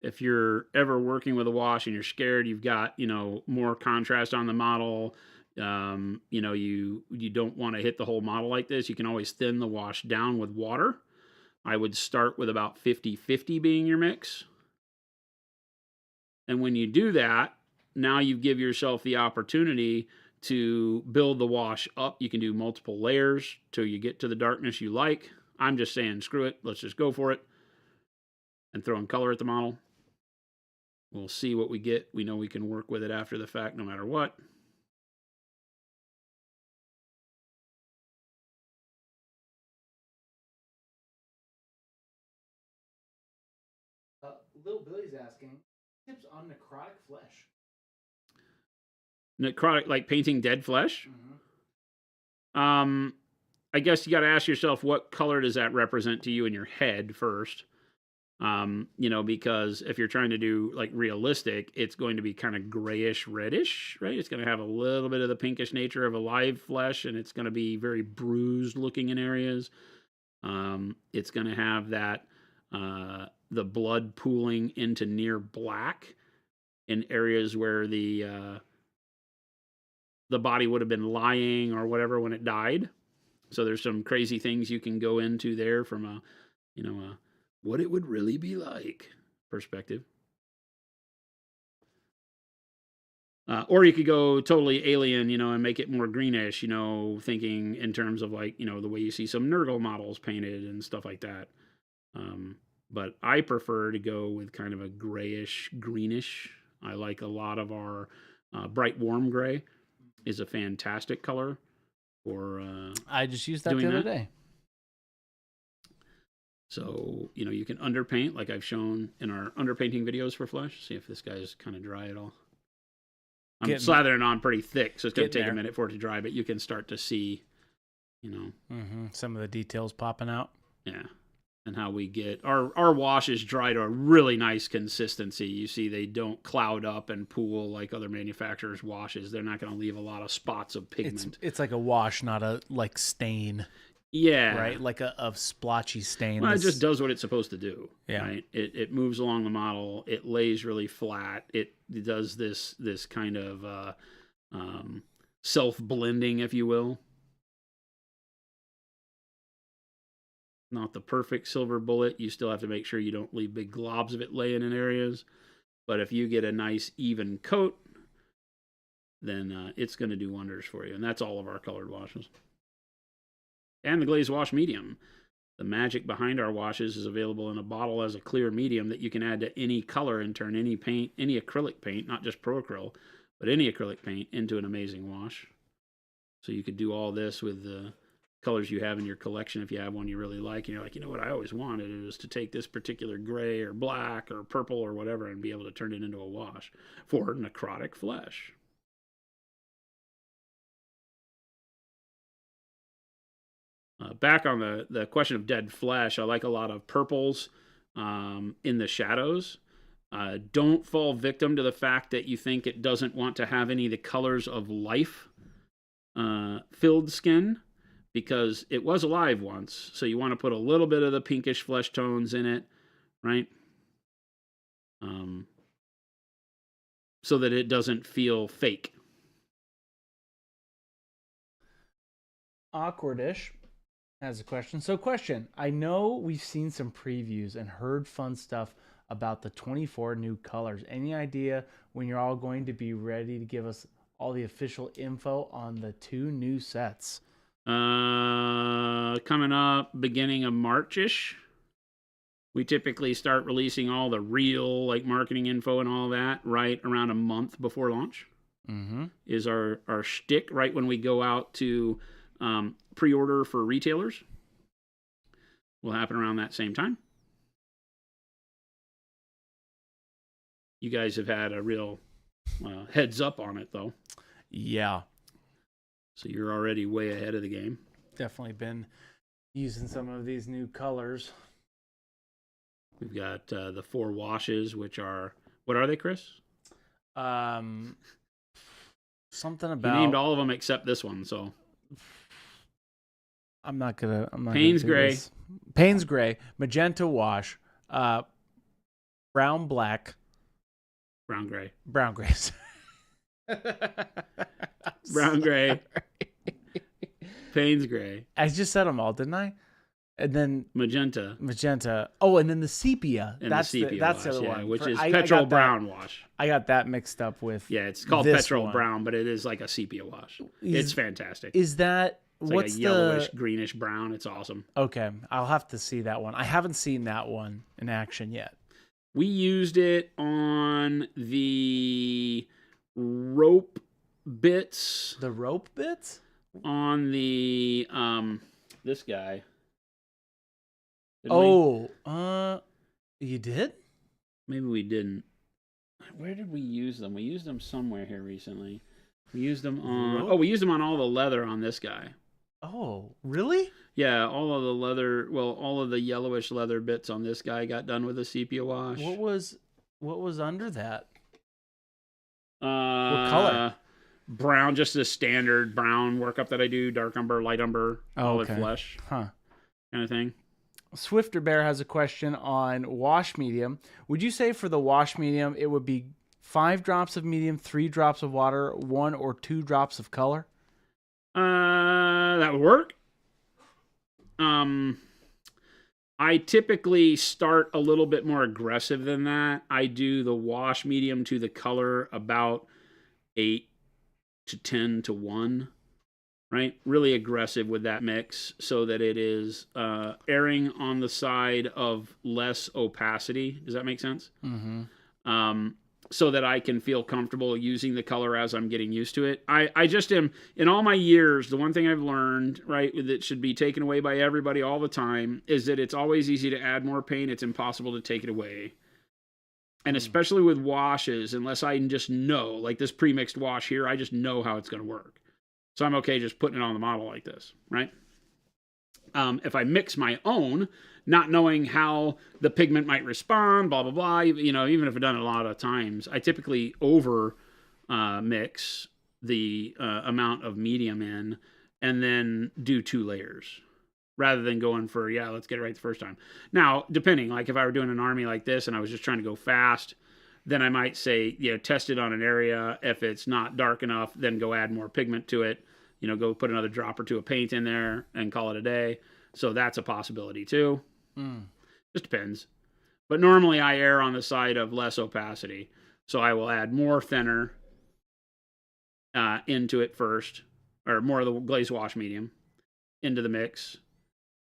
If you're ever working with a wash and you're scared, you've got, more contrast on the model, you don't want to hit the whole model like this, you can always thin the wash down with water. I would start with about 50-50 being your mix. And when you do that, now you give yourself the opportunity to build the wash up. You can do multiple layers till you get to the darkness you like. I'm just saying, screw it, let's just go for it. And throwing color at the model. We'll see what we get. We know we can work with it after the fact no matter what. Little Billy's asking, tips on necrotic flesh. Necrotic, like painting dead flesh? I guess you got to ask yourself, what color does that represent to you in your head first? Because if you're trying to do like realistic, it's going to be kind of grayish reddish, right? It's going to have a little bit of the pinkish nature of a live flesh, and it's going to be very bruised looking in areas. It's going to have that, the blood pooling into near black in areas where the body would have been lying or whatever when it died. So there's some crazy things you can go into there from a what it would really be like perspective. Or you could go totally alien, and make it more greenish, thinking in terms of like, the way you see some Nurgle models painted and stuff like that. But I prefer to go with kind of a grayish, greenish. I like a lot of our bright warm gray is a fantastic color for I just used that the other day. So, you can underpaint like I've shown in our underpainting videos for flesh. See if this guy's kind of dry at all. I'm slathering on pretty thick, so it's going to take a minute for it to dry, but you can start to see, some of the details popping out. Yeah. And how we get our washes dry to a really nice consistency. You see, they don't cloud up and pool like other manufacturers' washes. They're not going to leave a lot of spots of pigment. It's like a wash, not a like stain. Yeah. Right? Like a splotchy stain. Well, it just does what it's supposed to do. Yeah. Right? It moves along the model. It lays really flat. It does this kind of self-blending, if you will. Not the perfect silver bullet. You still have to make sure you don't leave big globs of it laying in areas. But if you get a nice even coat, then it's going to do wonders for you. And that's all of our colored washes. And the glazed wash medium. The magic behind our washes is available in a bottle as a clear medium that you can add to any color and turn any paint, any acrylic paint, not just pro acryl, but any acrylic paint into an amazing wash. So you could do all this with the colors you have in your collection if you have one you really like. And you're like, what I always wanted is to take this particular gray or black or purple or whatever and be able to turn it into a wash for necrotic flesh. Back on the question of dead flesh, I like a lot of purples in the shadows. Don't fall victim to the fact that you think it doesn't want to have any of the colors of life filled skin, because it was alive once. So you want to put a little bit of the pinkish flesh tones in it, right? So that it doesn't feel fake. Awkwardish has a question. So question, I know we've seen some previews and heard fun stuff about the 24 new colors. Any idea when you're all going to be ready to give us all the official info on the 2 new sets? Coming up beginning of March-ish. We typically start releasing all the real like marketing info and all that right around a month before launch. Is our shtick, right when we go out to pre-order for retailers. Will happen around that same time. You guys have had a real heads up on it, though. Yeah. So you're already way ahead of the game. Definitely been using some of these new colors. We've got the 4 washes, which are, what are they, Chris? Something You about... named all of them except this one, so. I'm not gonna Payne's Gray. This. Payne's Gray, magenta wash, brown black, Brown gray. brown grays. Brown gray. Payne's Gray. I just said them all, didn't I? And then Magenta. Oh, and then the sepia. And that's the sepia that's wash, the other one. which is I petrol got brown wash. I got that mixed up with. Yeah, it's called this petrol one. brown, but it is like a sepia wash. It's fantastic. Is that It's what's like a yellowish, the? greenish brown. It's awesome. Okay, I'll have to see that one. I haven't seen that one in action yet. We used it on the rope bits. The rope bits? On the this guy. Didn't you did? Maybe we didn't. Where did we use them? We used them somewhere here recently. We used them on... Oh, we used them on all the leather on this guy. Oh, really? Yeah, all of the leather... Well, all of the yellowish leather bits on this guy got done with a sepia wash. What was under that? What color? Brown, just the standard brown workup that I do. Dark umber, light umber, olive flesh. Huh. Kind of thing. Swifter Bear has a question on wash medium. Would you say for the wash medium, it would be 5 drops of medium, 3 drops of water, 1 or 2 drops of color? That would work. I typically start a little bit more aggressive than that. I do the wash medium to the color about 8 to 10 to 1. Right? Really aggressive with that mix so that it is erring on the side of less opacity. Does that make sense? Mm-hmm. So that I can feel comfortable using the color as I'm getting used to it. I just am, in all my years, the one thing I've learned, right, that should be taken away by everybody all the time is that it's always easy to add more paint. It's impossible to take it away. And especially with washes, unless I just know, like this pre-mixed wash here, I just know how it's going to work. So I'm okay just putting it on the model like this, right? If I mix my own, not knowing how the pigment might respond, blah, blah, blah, you know, even if I've done it a lot of times, I typically over mix the amount of medium in and then do 2 layers rather than going for, yeah, let's get it right the first time. Now, depending, like if I were doing an army like this and I was just trying to go fast, then I might say, you know, test it on an area. If it's not dark enough, then go add more pigment to it. You know, go put another drop or 2 of paint in there and call it a day. So that's a possibility too. Just depends. But normally I err on the side of less opacity. So I will add more thinner into it first, or more of the glaze wash medium into the mix,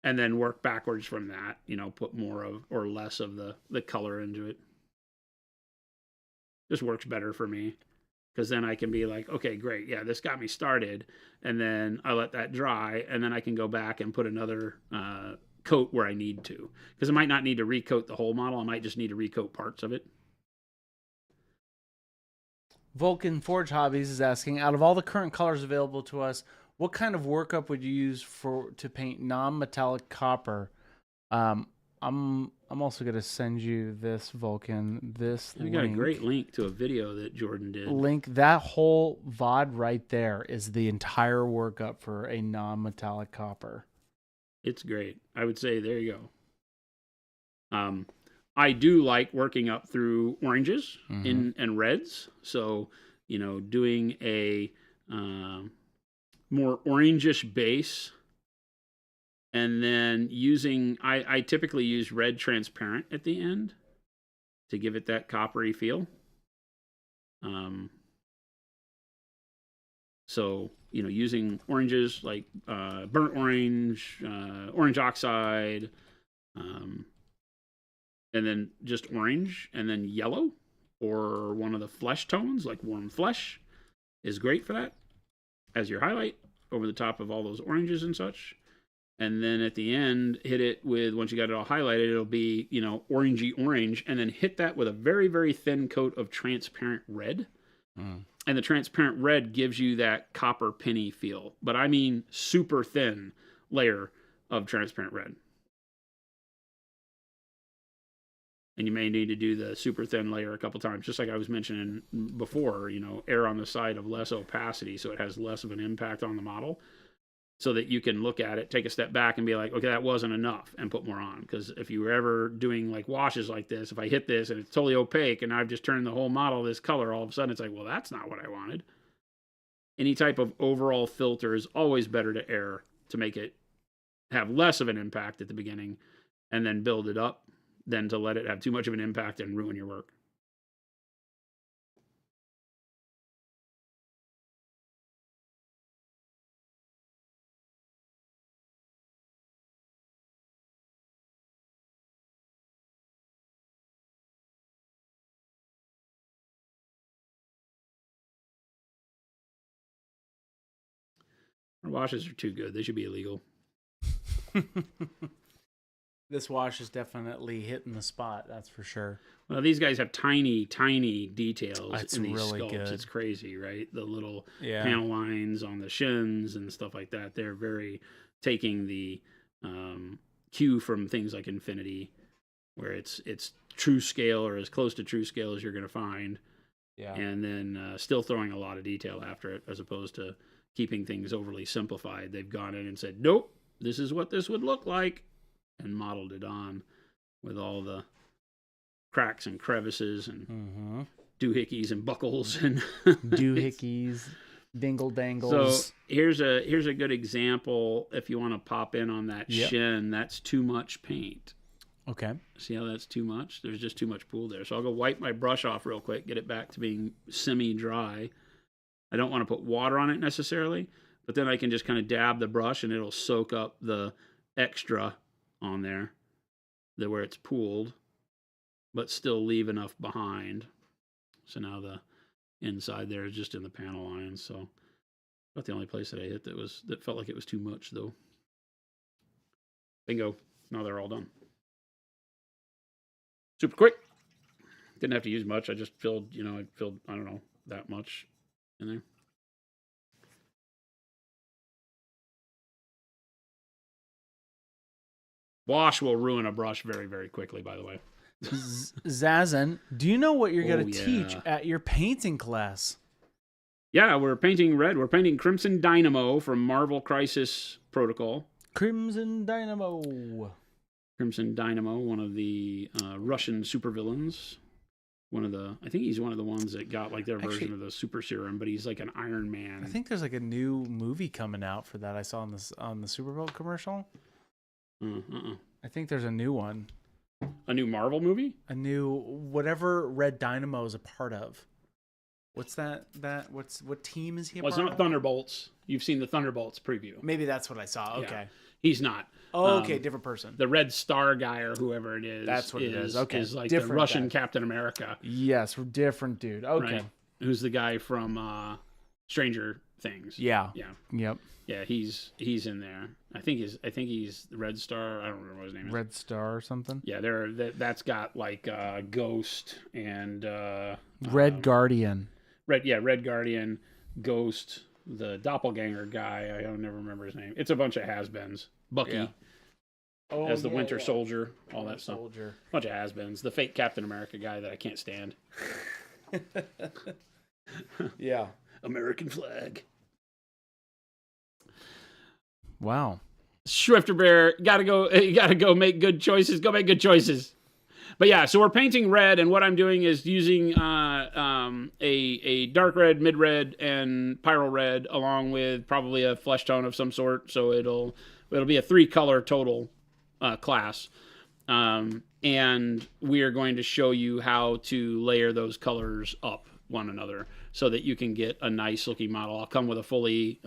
and then work backwards from that. You know, put more of or less of the color into it. Just works better for me because then I can be like, okay, great. Yeah, this got me started. And then I let that dry and then I can go back and put another coat where I need to, because I might not need to recoat the whole model. I might just need to recoat parts of it. Vulcan Forge Hobbies is asking, out of all the current colors available to us, what kind of workup would you use to paint non-metallic copper? I'm also gonna send you this, Vulcan. This We got a great link to a video that Jordan did. That whole VOD right there is the entire workup for a non-metallic copper. It's great. I would say there you go. I do like working up through oranges and reds. So, doing a more orangish base, and then I typically use red transparent at the end to give it that coppery feel. So, using oranges like burnt orange, orange oxide, and then just orange, and then yellow or one of the flesh tones like warm flesh is great for that as your highlight over the top of all those oranges and such. And then at the end, hit it with, once you got it all highlighted, it'll be, orangey orange, and then hit that with a very, very thin coat of transparent red. And the transparent red gives you that copper penny feel. But I mean super thin layer of transparent red. And you may need to do the super thin layer a couple times, just like I was mentioning before, err on the side of less opacity so it has less of an impact on the model, so that you can look at it, take a step back and be like, okay, that wasn't enough, and put more on. Because if you were ever doing like washes like this, if I hit this and it's totally opaque and I've just turned the whole model this color, all of a sudden it's like, well, that's not what I wanted. Any type of overall filter is always better to err to make it have less of an impact at the beginning and then build it up than to let it have too much of an impact and ruin your work. Our washes are too good. They should be illegal. This wash is definitely hitting the spot, that's for sure. Well, these guys have tiny, tiny details It's in these really sculpts. good. It's crazy, right? The little panel lines on the shins and stuff like that. They're very taking the cue from things like Infinity, where it's true scale or as close to true scale as you're going to find. Yeah. And then still throwing a lot of detail after it, as opposed to keeping things overly simplified. They've gone in and said, nope, this is what this would look like, and modeled it on with all the cracks and crevices and doohickeys and buckles and doohickeys, dingle dangles. So here's a good example. If you want to pop in on that shin, that's too much paint. Okay. See how that's too much? There's just too much pool there. So I'll go wipe my brush off real quick, get it back to being semi-dry. I don't want to put water on it necessarily, but then I can just kind of dab the brush and it'll soak up the extra on there, where it's pooled, but still leave enough behind. So now the inside there is just in the panel lines. So about the only place that I hit that felt like it was too much, though. Bingo. Now they're all done. Super quick. Didn't have to use much. I just filled, I don't know, that much in there. Wash will ruin a brush very, very quickly, by the way. Zazen, do you know what you're going to teach at your painting class? Yeah, we're painting red. We're painting Crimson Dynamo from Marvel Crisis Protocol. Crimson Dynamo. Crimson Dynamo, one of the Russian supervillains. I think he's one of the ones that got like their version of the super serum, but he's like an Iron Man. I think there's like a new movie coming out for that. I saw on the Super Bowl commercial. I think there's a new one. A new Marvel movie? A new whatever Red Dynamo is a part of. What's that? What team is he? Well, it's not Thunderbolts. You've seen the Thunderbolts preview. Maybe that's what I saw. Okay. Yeah. He's not. Oh, okay, different person. The Red Star guy or whoever it is. That's what it is. Okay, is like different the Russian guy. Captain America. Yes, different dude. Okay. Right? Who's the guy from Stranger Things? Yeah. Yeah. Yep. Yeah, he's in there. I think he's the Red Star. I don't remember what his name is. Red Star or something. Yeah, that's got like Ghost and Red Guardian. Red Guardian, Ghost, the doppelganger guy. I don't never remember his name. It's a bunch of has-beens. Bucky. as the Winter Soldier, all that stuff. Soldier. Bunch of has-beens. The fake Captain America guy that I can't stand. Yeah. American flag. Wow. Swifter Bear, you gotta go make good choices. Go make good choices. But yeah, so we're painting red, and what I'm doing is using a dark red, mid red, and pyro red, along with probably a flesh tone of some sort. So it'll be a 3-color total class, and we are going to show you how to layer those colors up one another so that you can get a nice looking model. I'll come with a fully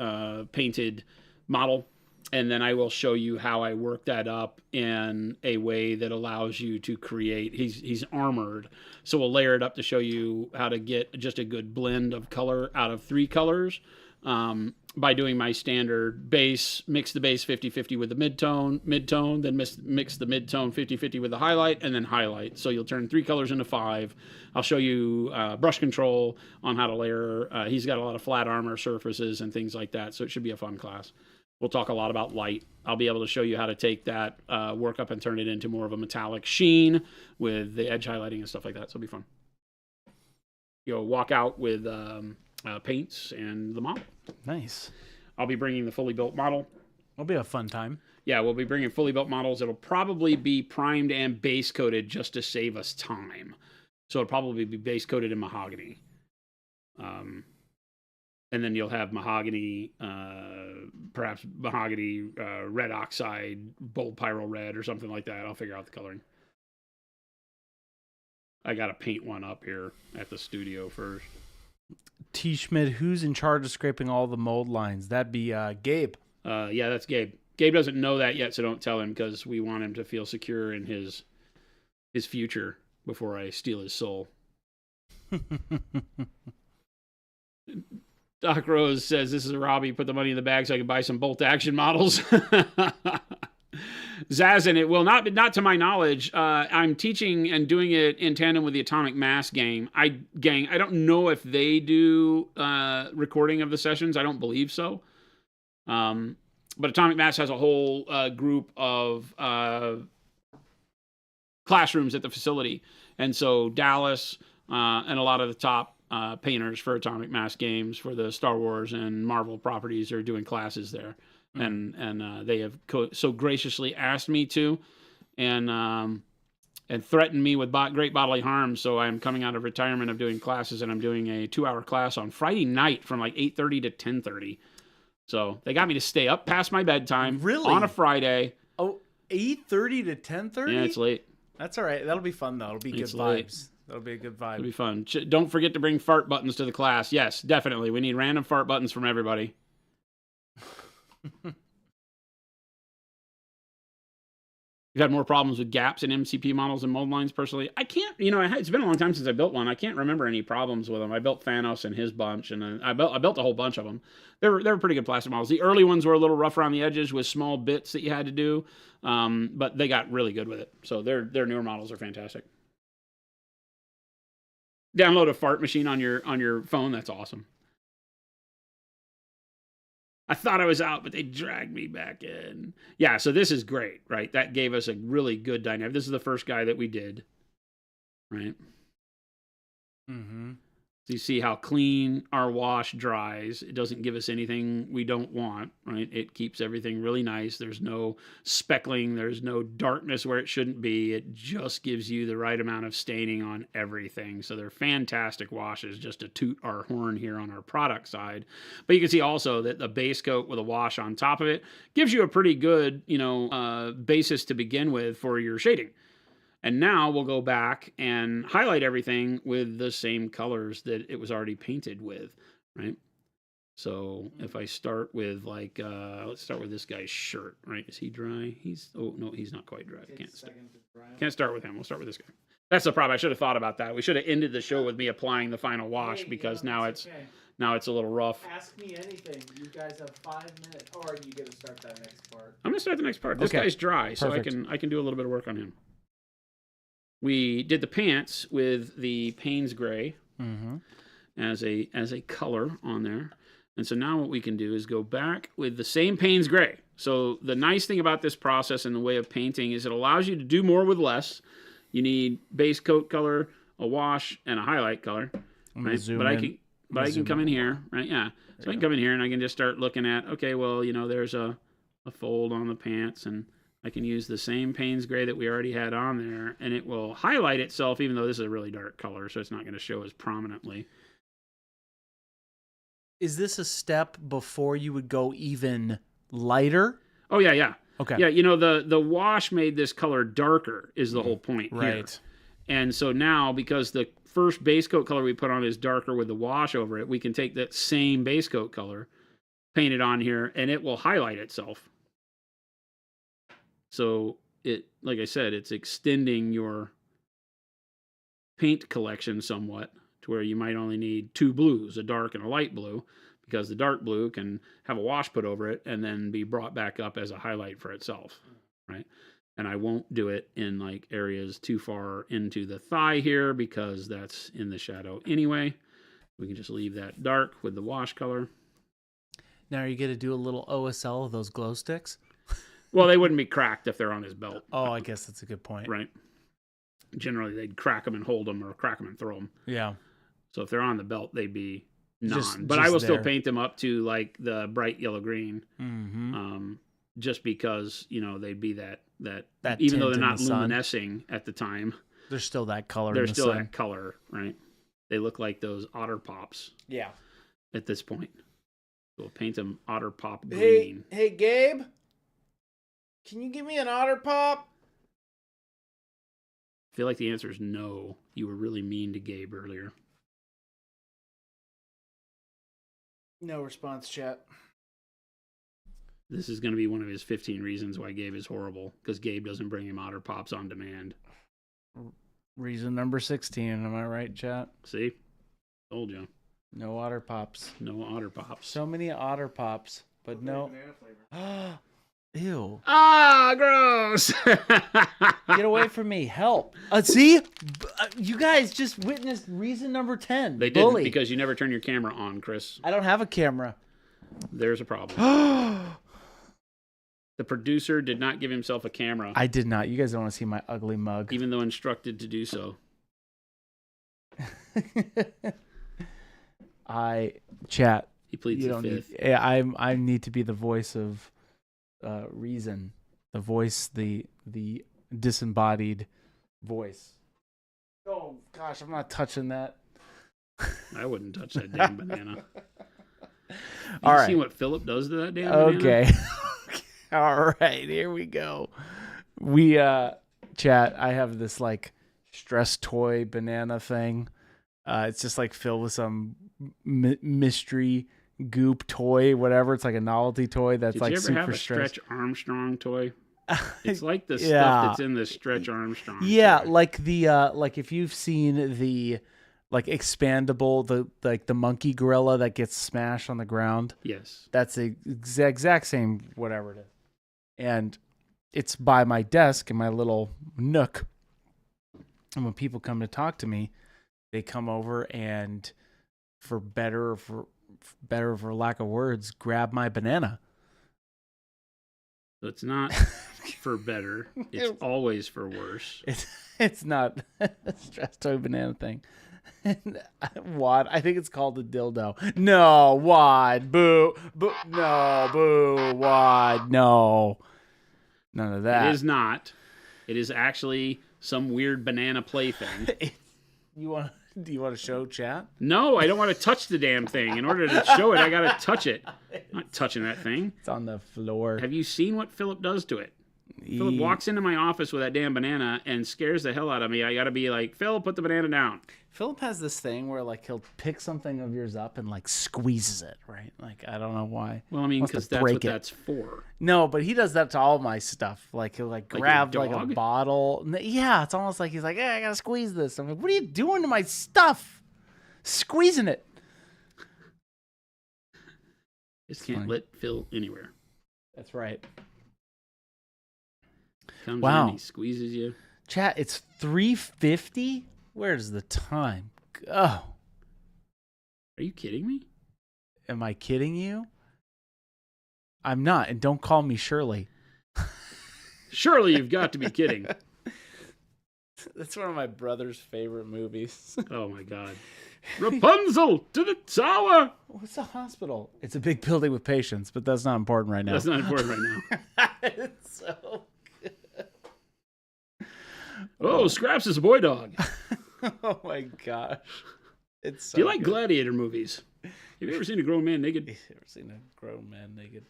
painted model. And then I will show you how I work that up in a way that allows you to create. He's armored, so we'll layer it up to show you how to get just a good blend of color out of 3 colors by doing my standard base. Mix the base 50-50 with the mid-tone, then mix the mid-tone 50-50 with the highlight, and then highlight. So you'll turn 3 colors into 5. I'll show you brush control on how to layer. He's got a lot of flat armor surfaces and things like that, so it should be a fun class. We'll talk a lot about light. I'll be able to show you how to take that work up and turn it into more of a metallic sheen with the edge highlighting and stuff like that. So it'll be fun. You'll walk out with paints and the model. Nice. I'll be bringing the fully built model. It'll be a fun time. Yeah, we'll be bringing fully built models. It'll probably be primed and base coated just to save us time. So it'll probably be base coated in mahogany. And then you'll have mahogany, perhaps mahogany red oxide, bold pyro red, or something like that. I'll figure out the coloring. I got to paint one up here at the studio first. T. Schmidt, who's in charge of scraping all the mold lines? That'd be Gabe. Yeah, that's Gabe. Gabe doesn't know that yet, so don't tell him, because we want him to feel secure in his future before I steal his soul. Doc Rose says, this is a Robbie. Put the money in the bag so I can buy some bolt action models. Zazin, it will not to my knowledge. I'm teaching and doing it in tandem with the Atomic Mass gang. I don't know if they do recording of the sessions. I don't believe so. But Atomic Mass has a whole group of classrooms at the facility. And so Dallas and a lot of the top painters for Atomic Mass games for the Star Wars and Marvel properties are doing classes there, and they have so graciously asked me to, and threatened me with great bodily harm. So I'm coming out of retirement of doing classes, and I'm doing a 2-hour class on Friday night from like 8:30 to 10:30. So they got me to stay up past my bedtime on a Friday. Oh, 8:30 to 10:30? Yeah, it's late. That's all right. That'll be fun though. It'll be good vibes. That'll be a good vibe. It'll be fun. Don't forget to bring fart buttons to the class. Yes, definitely. We need random fart buttons from everybody. You've had more problems with gaps in MCP models and mold lines personally. I can't, it's been a long time since I built one. I can't remember any problems with them. I built Thanos and his bunch, and I built a whole bunch of them. They were pretty good plastic models. The early ones were a little rough around the edges with small bits that you had to do, but they got really good with it. So their newer models are fantastic. Download a fart machine on your phone. That's awesome. I thought I was out, but they dragged me back in. Yeah, so this is great, right? That gave us a really good dynamic. This is the first guy that we did, right? Mm-hmm. So you see how clean our wash dries. It doesn't give us anything we don't want, right? It keeps everything really nice. There's no speckling. There's no darkness where it shouldn't be. It just gives you the right amount of staining on everything. So they're fantastic washes, just to toot our horn here on our product side. But you can see also that the base coat with a wash on top of it gives you a pretty good, basis to begin with for your shading. And now we'll go back and highlight everything with the same colors that it was already painted with, right? So if I start with let's start with this guy's shirt, right? Is he dry? Oh no, he's not quite dry. Can't start with him. We'll start with this guy. That's the problem. I should have thought about that. We should have ended the show with me applying the final wash because now it's a little rough. Ask me anything. You guys have 5 minutes, or are you gonna start that next part? I'm gonna start the next part. This guy's dry, so I can do a little bit of work on him. We did the pants with the Payne's Gray as a color on there. And so now what we can do is go back with the same Payne's Gray. So the nice thing about this process in the way of painting is it allows you to do more with less. You need base coat color, a wash, and a highlight color. Right? But I can come in here, right? Yeah. So I can come in here and I can just start looking at, okay, well, there's a fold on the pants, and I can use the same Payne's gray that we already had on there, and it will highlight itself, even though this is a really dark color, so it's not going to show as prominently. Is this a step before you would go even lighter? Oh, yeah. Okay. Yeah, the wash made this color darker is the whole point here. Right. And so now, because the first base coat color we put on is darker with the wash over it, we can take that same base coat color, paint it on here, and it will highlight itself. So it, like I said, it's extending your paint collection somewhat to where you might only need 2 blues, a dark and a light blue, because the dark blue can have a wash put over it and then be brought back up as a highlight for itself, right? And I won't do it in like areas too far into the thigh here because that's in the shadow anyway. We can just leave that dark with the wash color. Now, are you going to do a little OSL of those glow sticks? Well, they wouldn't be cracked if they're on his belt. Oh, I guess that's a good point. Right. Generally, they'd crack them and hold them, or crack them and throw them. Yeah. So if they're on the belt, they'd be non. But just I will there. still paint them up to like the bright yellow green, Mm-hmm. just because they'd be that tint even though they're in not the sun. luminescing at the time, There's still that color. they're in the still sun. that color, right? They look like those otter pops Yeah. at this point. We'll paint them otter pop green. Hey, Gabe. Can you give me an otter pop? I feel like the answer is no. You were really mean to Gabe earlier. No response, chat. This is going to be one of his 15 reasons why Gabe is horrible, because Gabe doesn't bring him otter pops on demand. Reason number 16. Am I right, chat? See? Told you. No otter pops. No otter pops. So many otter pops, but no. Ew. Ah, gross! Get away from me. Help. See? You guys just witnessed reason number 10. They didn't, Bully. because you never turn your camera on, Chris. I don't have a camera. There's a problem. The producer did not give himself a camera, I did not. You guys don't want to see my ugly mug. even though instructed to do so. Chat. He pleads You the don't fifth. need, I need to be the voice of reason. The voice, the disembodied voice. Oh gosh, I'm not touching that. I wouldn't touch that damn banana. All You right. see what Philip does to that damn banana? Okay. All right, here we go. We chat, I have this like stress toy banana thing. It's just like filled with some mystery goop toy, whatever. It's like a novelty toy that's Did like you ever super have a stress. Stretch Armstrong toy? It's like the Yeah. stuff that's in the Stretch Armstrong. Yeah, toy. like the like if you've seen the like expandable, the monkey gorilla that gets smashed on the ground. Yes. That's the exact same whatever it is. And it's by my desk in my little nook. And when people come to talk to me, they come over and for lack of words, grab my banana. So it's not for better. It's always for worse. It's not a stress toy banana thing. Wad, I think it's called a dildo. No, Wad, boo, no, boo, Wad, no, none of that. It is not. It is actually some weird banana plaything. Do you want to show chat? No, I don't want to touch the damn thing. In order to show it, I got to touch it. I'm not touching that thing. It's on the floor. Have you seen what Philip does to it? Philip walks into my office with that damn banana and scares the hell out of me. I got to be like, Phil, put the banana down. Philip has this thing where like he'll pick something of yours up and like squeezes it, right? Like I don't know why. Well, I mean, Wants to because that's break what it. that's for. No, but he does that to all my stuff. Like he'll like Like grab your like a dog? bottle. Yeah, it's almost like he's like, hey, I gotta squeeze this. I'm like, what are you doing to my stuff? Squeezing it. Just can't funny. let Phil anywhere. That's right. Comes Wow. in, he squeezes you. Chat, it's 3:50. Where's the time? Oh, Are you kidding me? am I kidding you? I'm not, and don't call me Shirley. Surely you've got to be kidding. That's one of my brother's favorite movies. Oh my God. Rapunzel to the tower. What's a hospital? It's a big building with patients, but that's not important right now. That's not important right now. It's so good. Oh, Scraps is a boy dog. Oh my gosh. It's so Do you like good. gladiator movies? Have you ever seen a grown man naked? You ever seen a grown man naked?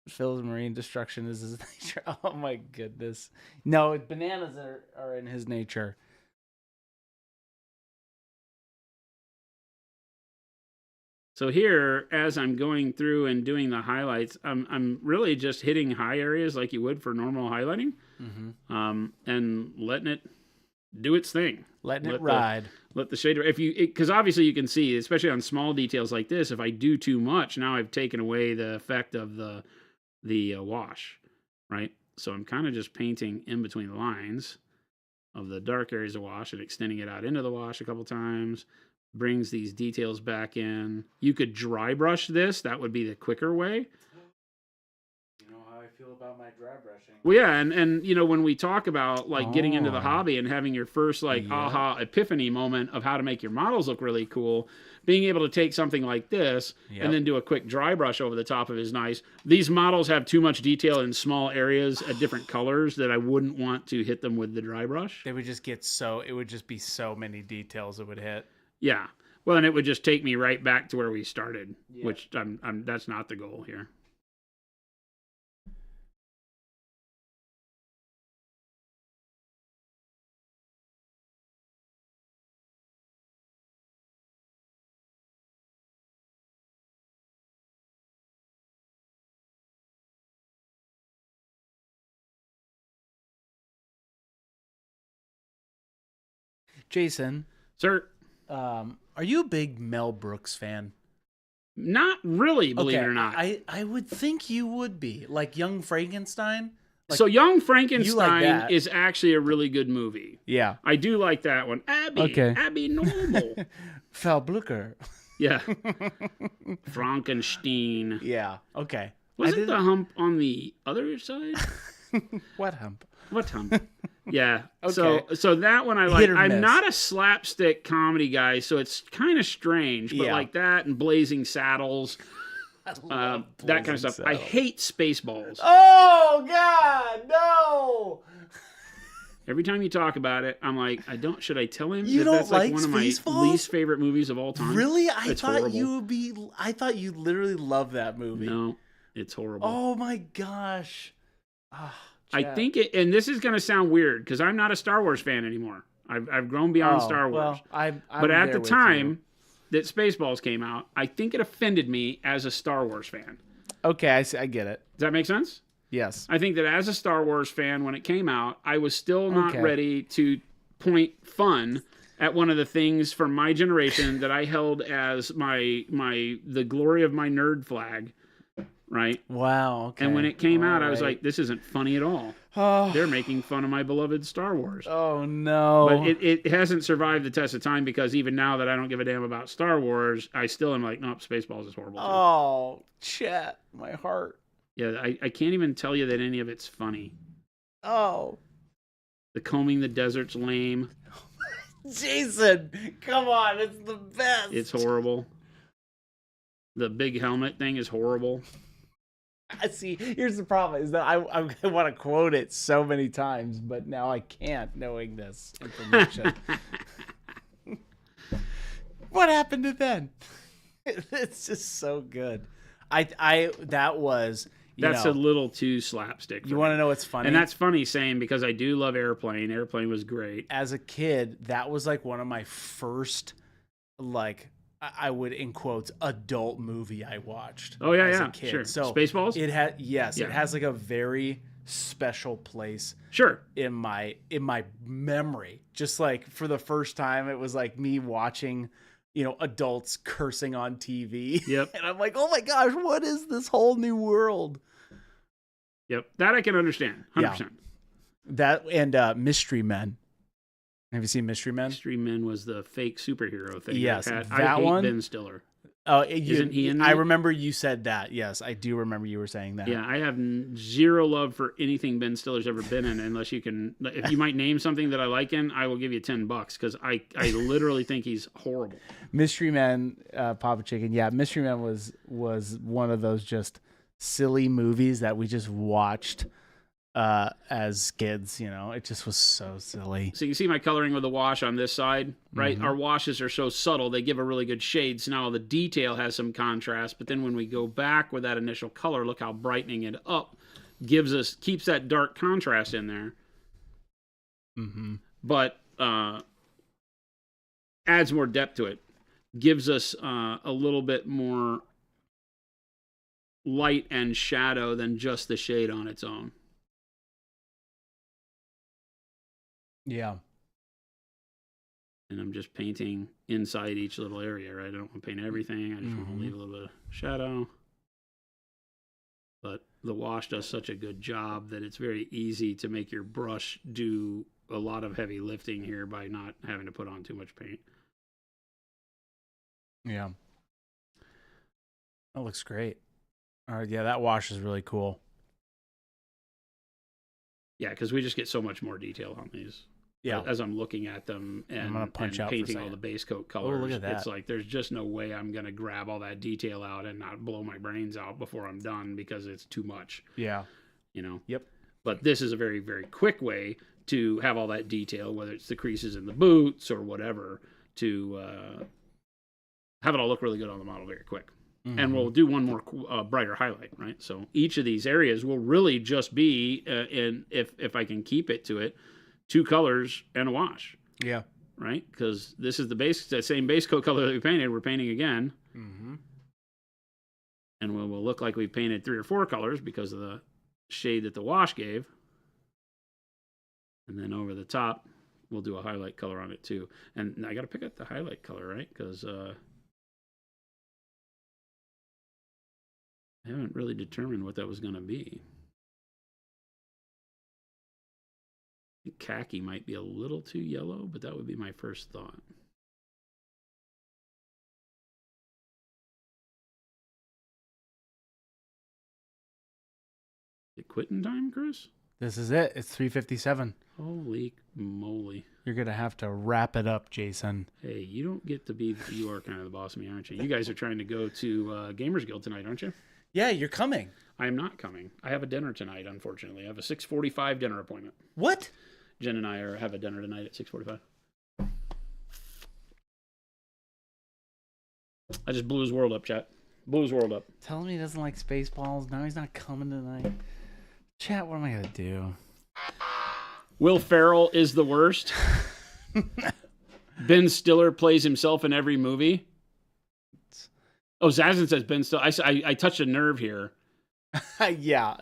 Phil's marine destruction is his nature. Oh my goodness. No, bananas are in his nature. So here, as I'm going through and doing the highlights, I'm really just hitting high areas like you would for normal highlighting, and letting it do its thing. Letting it ride. Let the shade, because obviously you can see, especially on small details like this, if I do too much, now I've taken away the effect of the wash, right? So I'm kind of just painting in between the lines of the dark areas of wash and extending it out into the wash a couple times. Brings these details back in. You could dry brush this. That would be the quicker way. You know how I feel about my dry brushing. Well, yeah, and you know, when we talk about like getting into the hobby and having your first aha epiphany moment of how to make your models look really cool, being able to take something like this and then do a quick dry brush over the top of is nice. These models have too much detail in small areas at different colors that I wouldn't want to hit them with the dry brush. They would just get it would just be so many details it would hit. Yeah. Well, and it would just take me right back to where we started, which that's not the goal here. Jason, Sir, are you a big Mel Brooks fan? not really, believe it or not. I would think you would be. Like Young Frankenstein? Like, so Young you like Frankenstein that. is actually a really good movie. Yeah. I do like that one. Abby Normal. Frau Blucher. Yeah. Frankenstein. Yeah. Okay. Wasn't the hump on the other side? What hump? What hump? Yeah. Okay. So that one I Hit like. or I'm miss. not a slapstick comedy guy, so it's kind of strange. But Yeah. like that and Blazing Saddles, that kind of stuff. I hate Spaceballs. Oh God, no! Every time you talk about it, I'm like, should I tell him You that don't that's like like one of my Spaceballs? least favorite movies of all time? Really? It's horrible. I thought you literally loved that movie. No, it's horrible. Oh my gosh. Ah, I Chad. think it, and this is going to sound weird because I'm not a Star Wars fan anymore. I've grown beyond Star Wars. Well, I'm but at there the with time that Spaceballs came out, I think it offended me as a Star Wars fan. you. Okay, I see, I get it. Does that make sense? Yes. I think that as a Star Wars fan, when it came out, I was still not Okay. ready to point fun at one of the things from my generation that I held as the glory of my nerd flag, right? Wow. Okay. And when it came out, I was All like, this isn't funny at all. right. They're making fun of my beloved Star Wars. Oh no. But it hasn't survived the test of time because even now that I don't give a damn about Star Wars, I still am like, nope, Spaceballs is horrible too. Oh, Chet, my heart. Yeah, I can't even tell you that any of it's funny. Oh, The combing the desert's lame. Jason, come on, it's the best. It's horrible. The big helmet thing is horrible. See, here's the problem: is that I want to quote it so many times, but now I can't, knowing this information. What happened to then? It's just so good. That was. That's a little too slapstick. You want to know what's funny? And that's funny saying because I do love Airplane. Airplane was great. As a kid, that was like one of my first, like, I would in quotes adult movie I watched. Oh yeah, as yeah, a kid. sure. So Spaceballs. it had it Yeah. has like a very special place Sure. in my memory. Just like for the first time, it was like me watching, adults cursing on TV. Yep. And I'm like, oh my gosh, what is this whole new world? Yep. That I can understand. 100%. That and Mystery Men. Have you seen Mystery Men? Mystery Men was the fake superhero thing. Yes, I that hate one- Ben Stiller. Oh, Isn't he in I that? remember you said that. Yes, I do remember you were saying that. Yeah, I have zero love for anything Ben Stiller's ever been in, unless you can. If you might name something that I like in, I will give you $10 because I literally think he's horrible. Mystery Man, Papa Chicken. Yeah, Mystery Man was one of those just silly movies that we just watched as kids. It just was so silly. So you see my coloring with the wash on this side, right? Our washes are so subtle, they give a really good shade. So now the detail has some contrast, but then when we go back with that initial color, look how brightening it up keeps that dark contrast in there. But adds more depth to it, gives us a little bit more light and shadow than just the shade on its own. Yeah. And I'm just painting inside each little area, right? I don't want to paint everything. I just want to leave a little bit of shadow. But the wash does such a good job that it's very easy to make your brush do a lot of heavy lifting here by not having to put on too much paint. Yeah. That looks great. All right, yeah, that wash is really cool. Yeah, because we just get so much more detail on these. Yeah. As I'm looking at them and painting all the base coat colors, look at that. It's like there's just no way I'm going to grab all that detail out and not blow my brains out before I'm done because it's too much. Yeah. Yep. But this is a very, very quick way to have all that detail, whether it's the creases in the boots or whatever, to have it all look really good on the model very quick. And we'll do one more brighter highlight, right? So each of these areas will really just be, if I can keep it to it, 2 colors and a wash. Yeah. Right? Because this is the same base coat color that we painted. We're painting again. And we'll look like we painted 3 or 4 colors because of the shade that the wash gave. And then over the top, we'll do a highlight color on it too. And I got to pick up the highlight color, right? Because I haven't really determined what that was going to be. I think khaki might be a little too yellow, but that would be my first thought. Is it quitting time, Chris? This is it. It's 3:57. Holy moly. You're going to have to wrap it up, Jason. Hey, you don't get to be, you are kind of the boss of me, aren't you? You guys are trying to go to Gamers Guild tonight, aren't you? Yeah, you're coming. I am not coming. I have a dinner tonight, unfortunately. I have a 6:45 dinner appointment. What? Jen and I have a dinner tonight at 6:45. I just blew his world up, chat. Blew his world up. Tell him he doesn't like Spaceballs. Now he's not coming tonight. Chat, what am I going to do? Will Ferrell is the worst. Ben Stiller plays himself in every movie. Oh, Zazen says Ben Stiller. I touched a nerve here. Yeah,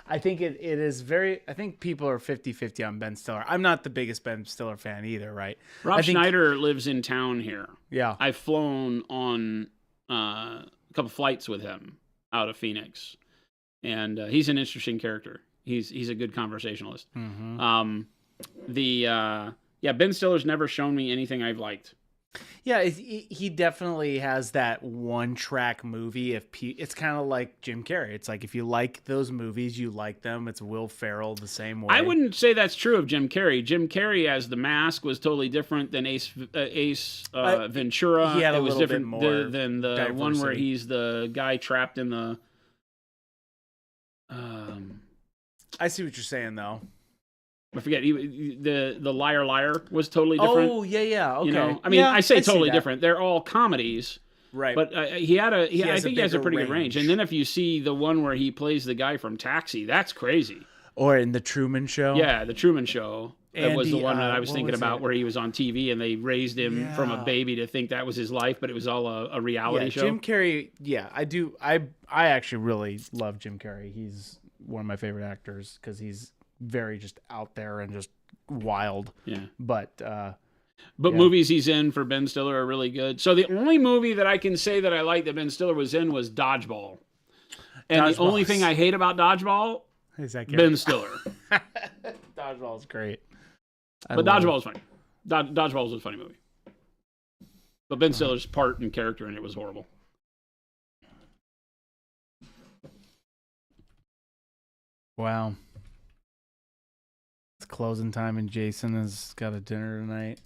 I think it is very. I think people are 50-50 on Ben Stiller. I'm not the biggest Ben Stiller fan either, right? Rob Schneider lives in town here. Yeah, I've flown on a couple flights with him out of Phoenix, and he's an interesting character. He's a good conversationalist. Ben Stiller's never shown me anything I've liked. Yeah, he definitely has that one-track movie. It's kind of like Jim Carrey. It's like if you like those movies, you like them. It's Will Ferrell the same way. I wouldn't say that's true of Jim Carrey. Jim Carrey as the Mask was totally different than Ace Ventura. He had a little different bit more than the diversity. one where he's the guy trapped in the. I see what you're saying, though. I forget. The Liar was totally different. Oh yeah. Okay. I mean, yeah, I say I see totally that. different. They're all comedies, right? But I think he has a bigger pretty good range. range. And then if you see the one where he plays the guy from Taxi, that's crazy. Or in the Truman Show. Yeah, the Truman Show. That was the one that I was thinking about, it? where he was on TV and they raised him from a baby to think that was his life, but it was all a reality show. Jim Carrey. Yeah, I do. I actually really love Jim Carrey. He's one of my favorite actors because he's very just out there and just wild. Yeah. But movies he's in for Ben Stiller are really good. So the only movie that I can say that I like that Ben Stiller was in was Dodgeball. And the only thing I hate about Dodgeball is that Ben Stiller. Dodgeball is great. But Dodgeball was funny. Dodgeball was a funny movie. But Ben Stiller's part and character in it was horrible. Wow. It's closing time and Jason has got a dinner tonight.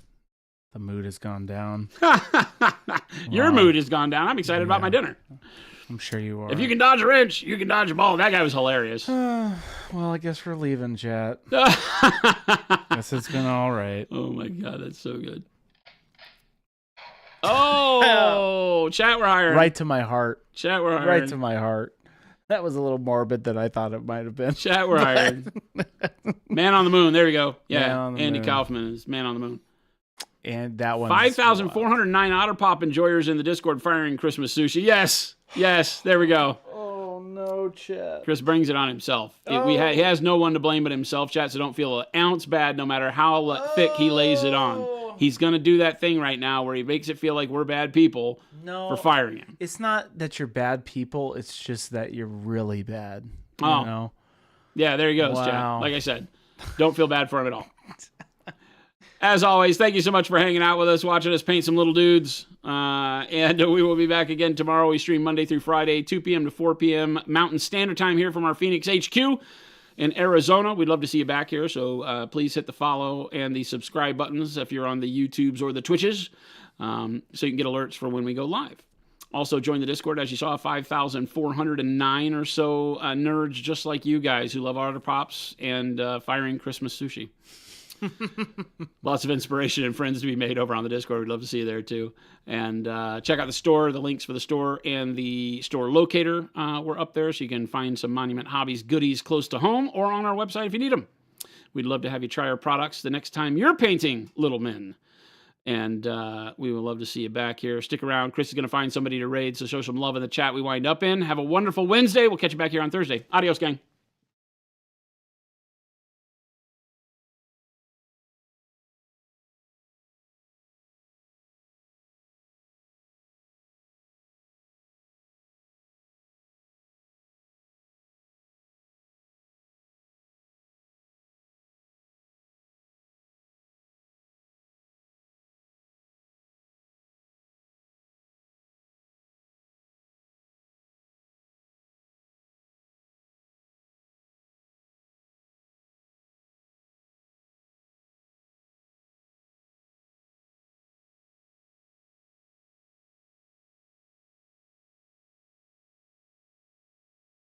The mood has gone down. Your Wow. mood has gone down. I'm excited about my dinner. I'm sure you are. If you can dodge a wrench, you can dodge a ball. That guy was hilarious. Well, I guess we're leaving, chat. Guess it's been all right. Oh my God, that's so good. Oh, chat, we're hiring. Right to my heart. Chat, we're hiring. Right to my heart. That was a little morbid than I thought it might have been. Chat, we're hiring. Man on the Moon. There we go. Man Yeah, on the Andy Moon. Kaufman is Man on the Moon. And that one. 5,409 Otter Pop enjoyers in the Discord firing Christmas sushi. Yes. Yes. There we go. Oh, no, chat. Chris brings it on himself. He has no one to blame but himself, chat, so don't feel an ounce bad no matter how thick he lays it on. He's going to do that thing right now where he makes it feel like we're bad people for firing him. It's not that you're bad people. It's just that you're really bad. You Oh. know? Yeah, there he goes, Wow. chat. Like I said, don't feel bad for him at all. As always, thank you so much for hanging out with us, watching us paint some little dudes. And we will be back again tomorrow. We stream Monday through Friday, 2 p.m. to 4 p.m. Mountain Standard Time here from our Phoenix HQ in Arizona. We'd love to see you back here, so please hit the follow and the subscribe buttons if you're on the YouTubes or the Twitches, so you can get alerts for when we go live. Also, join the Discord. As you saw, 5,409 or so nerds just like you guys who love Otter Pops and firing Christmas sushi. Lots of inspiration and friends to be made over on the Discord. We'd love to see you there too. And check out the store. The links for the store and the store locator were up there, so you can find some Monument Hobbies goodies close to home or on our website if you need them. We'd love to have you try our products the next time you're painting little men. And we would love to see you back here. Stick around. Chris is going to find somebody to raid, so show some love in the chat we wind up in. Have a wonderful Wednesday. We'll catch you back here on Thursday. Adios, gang.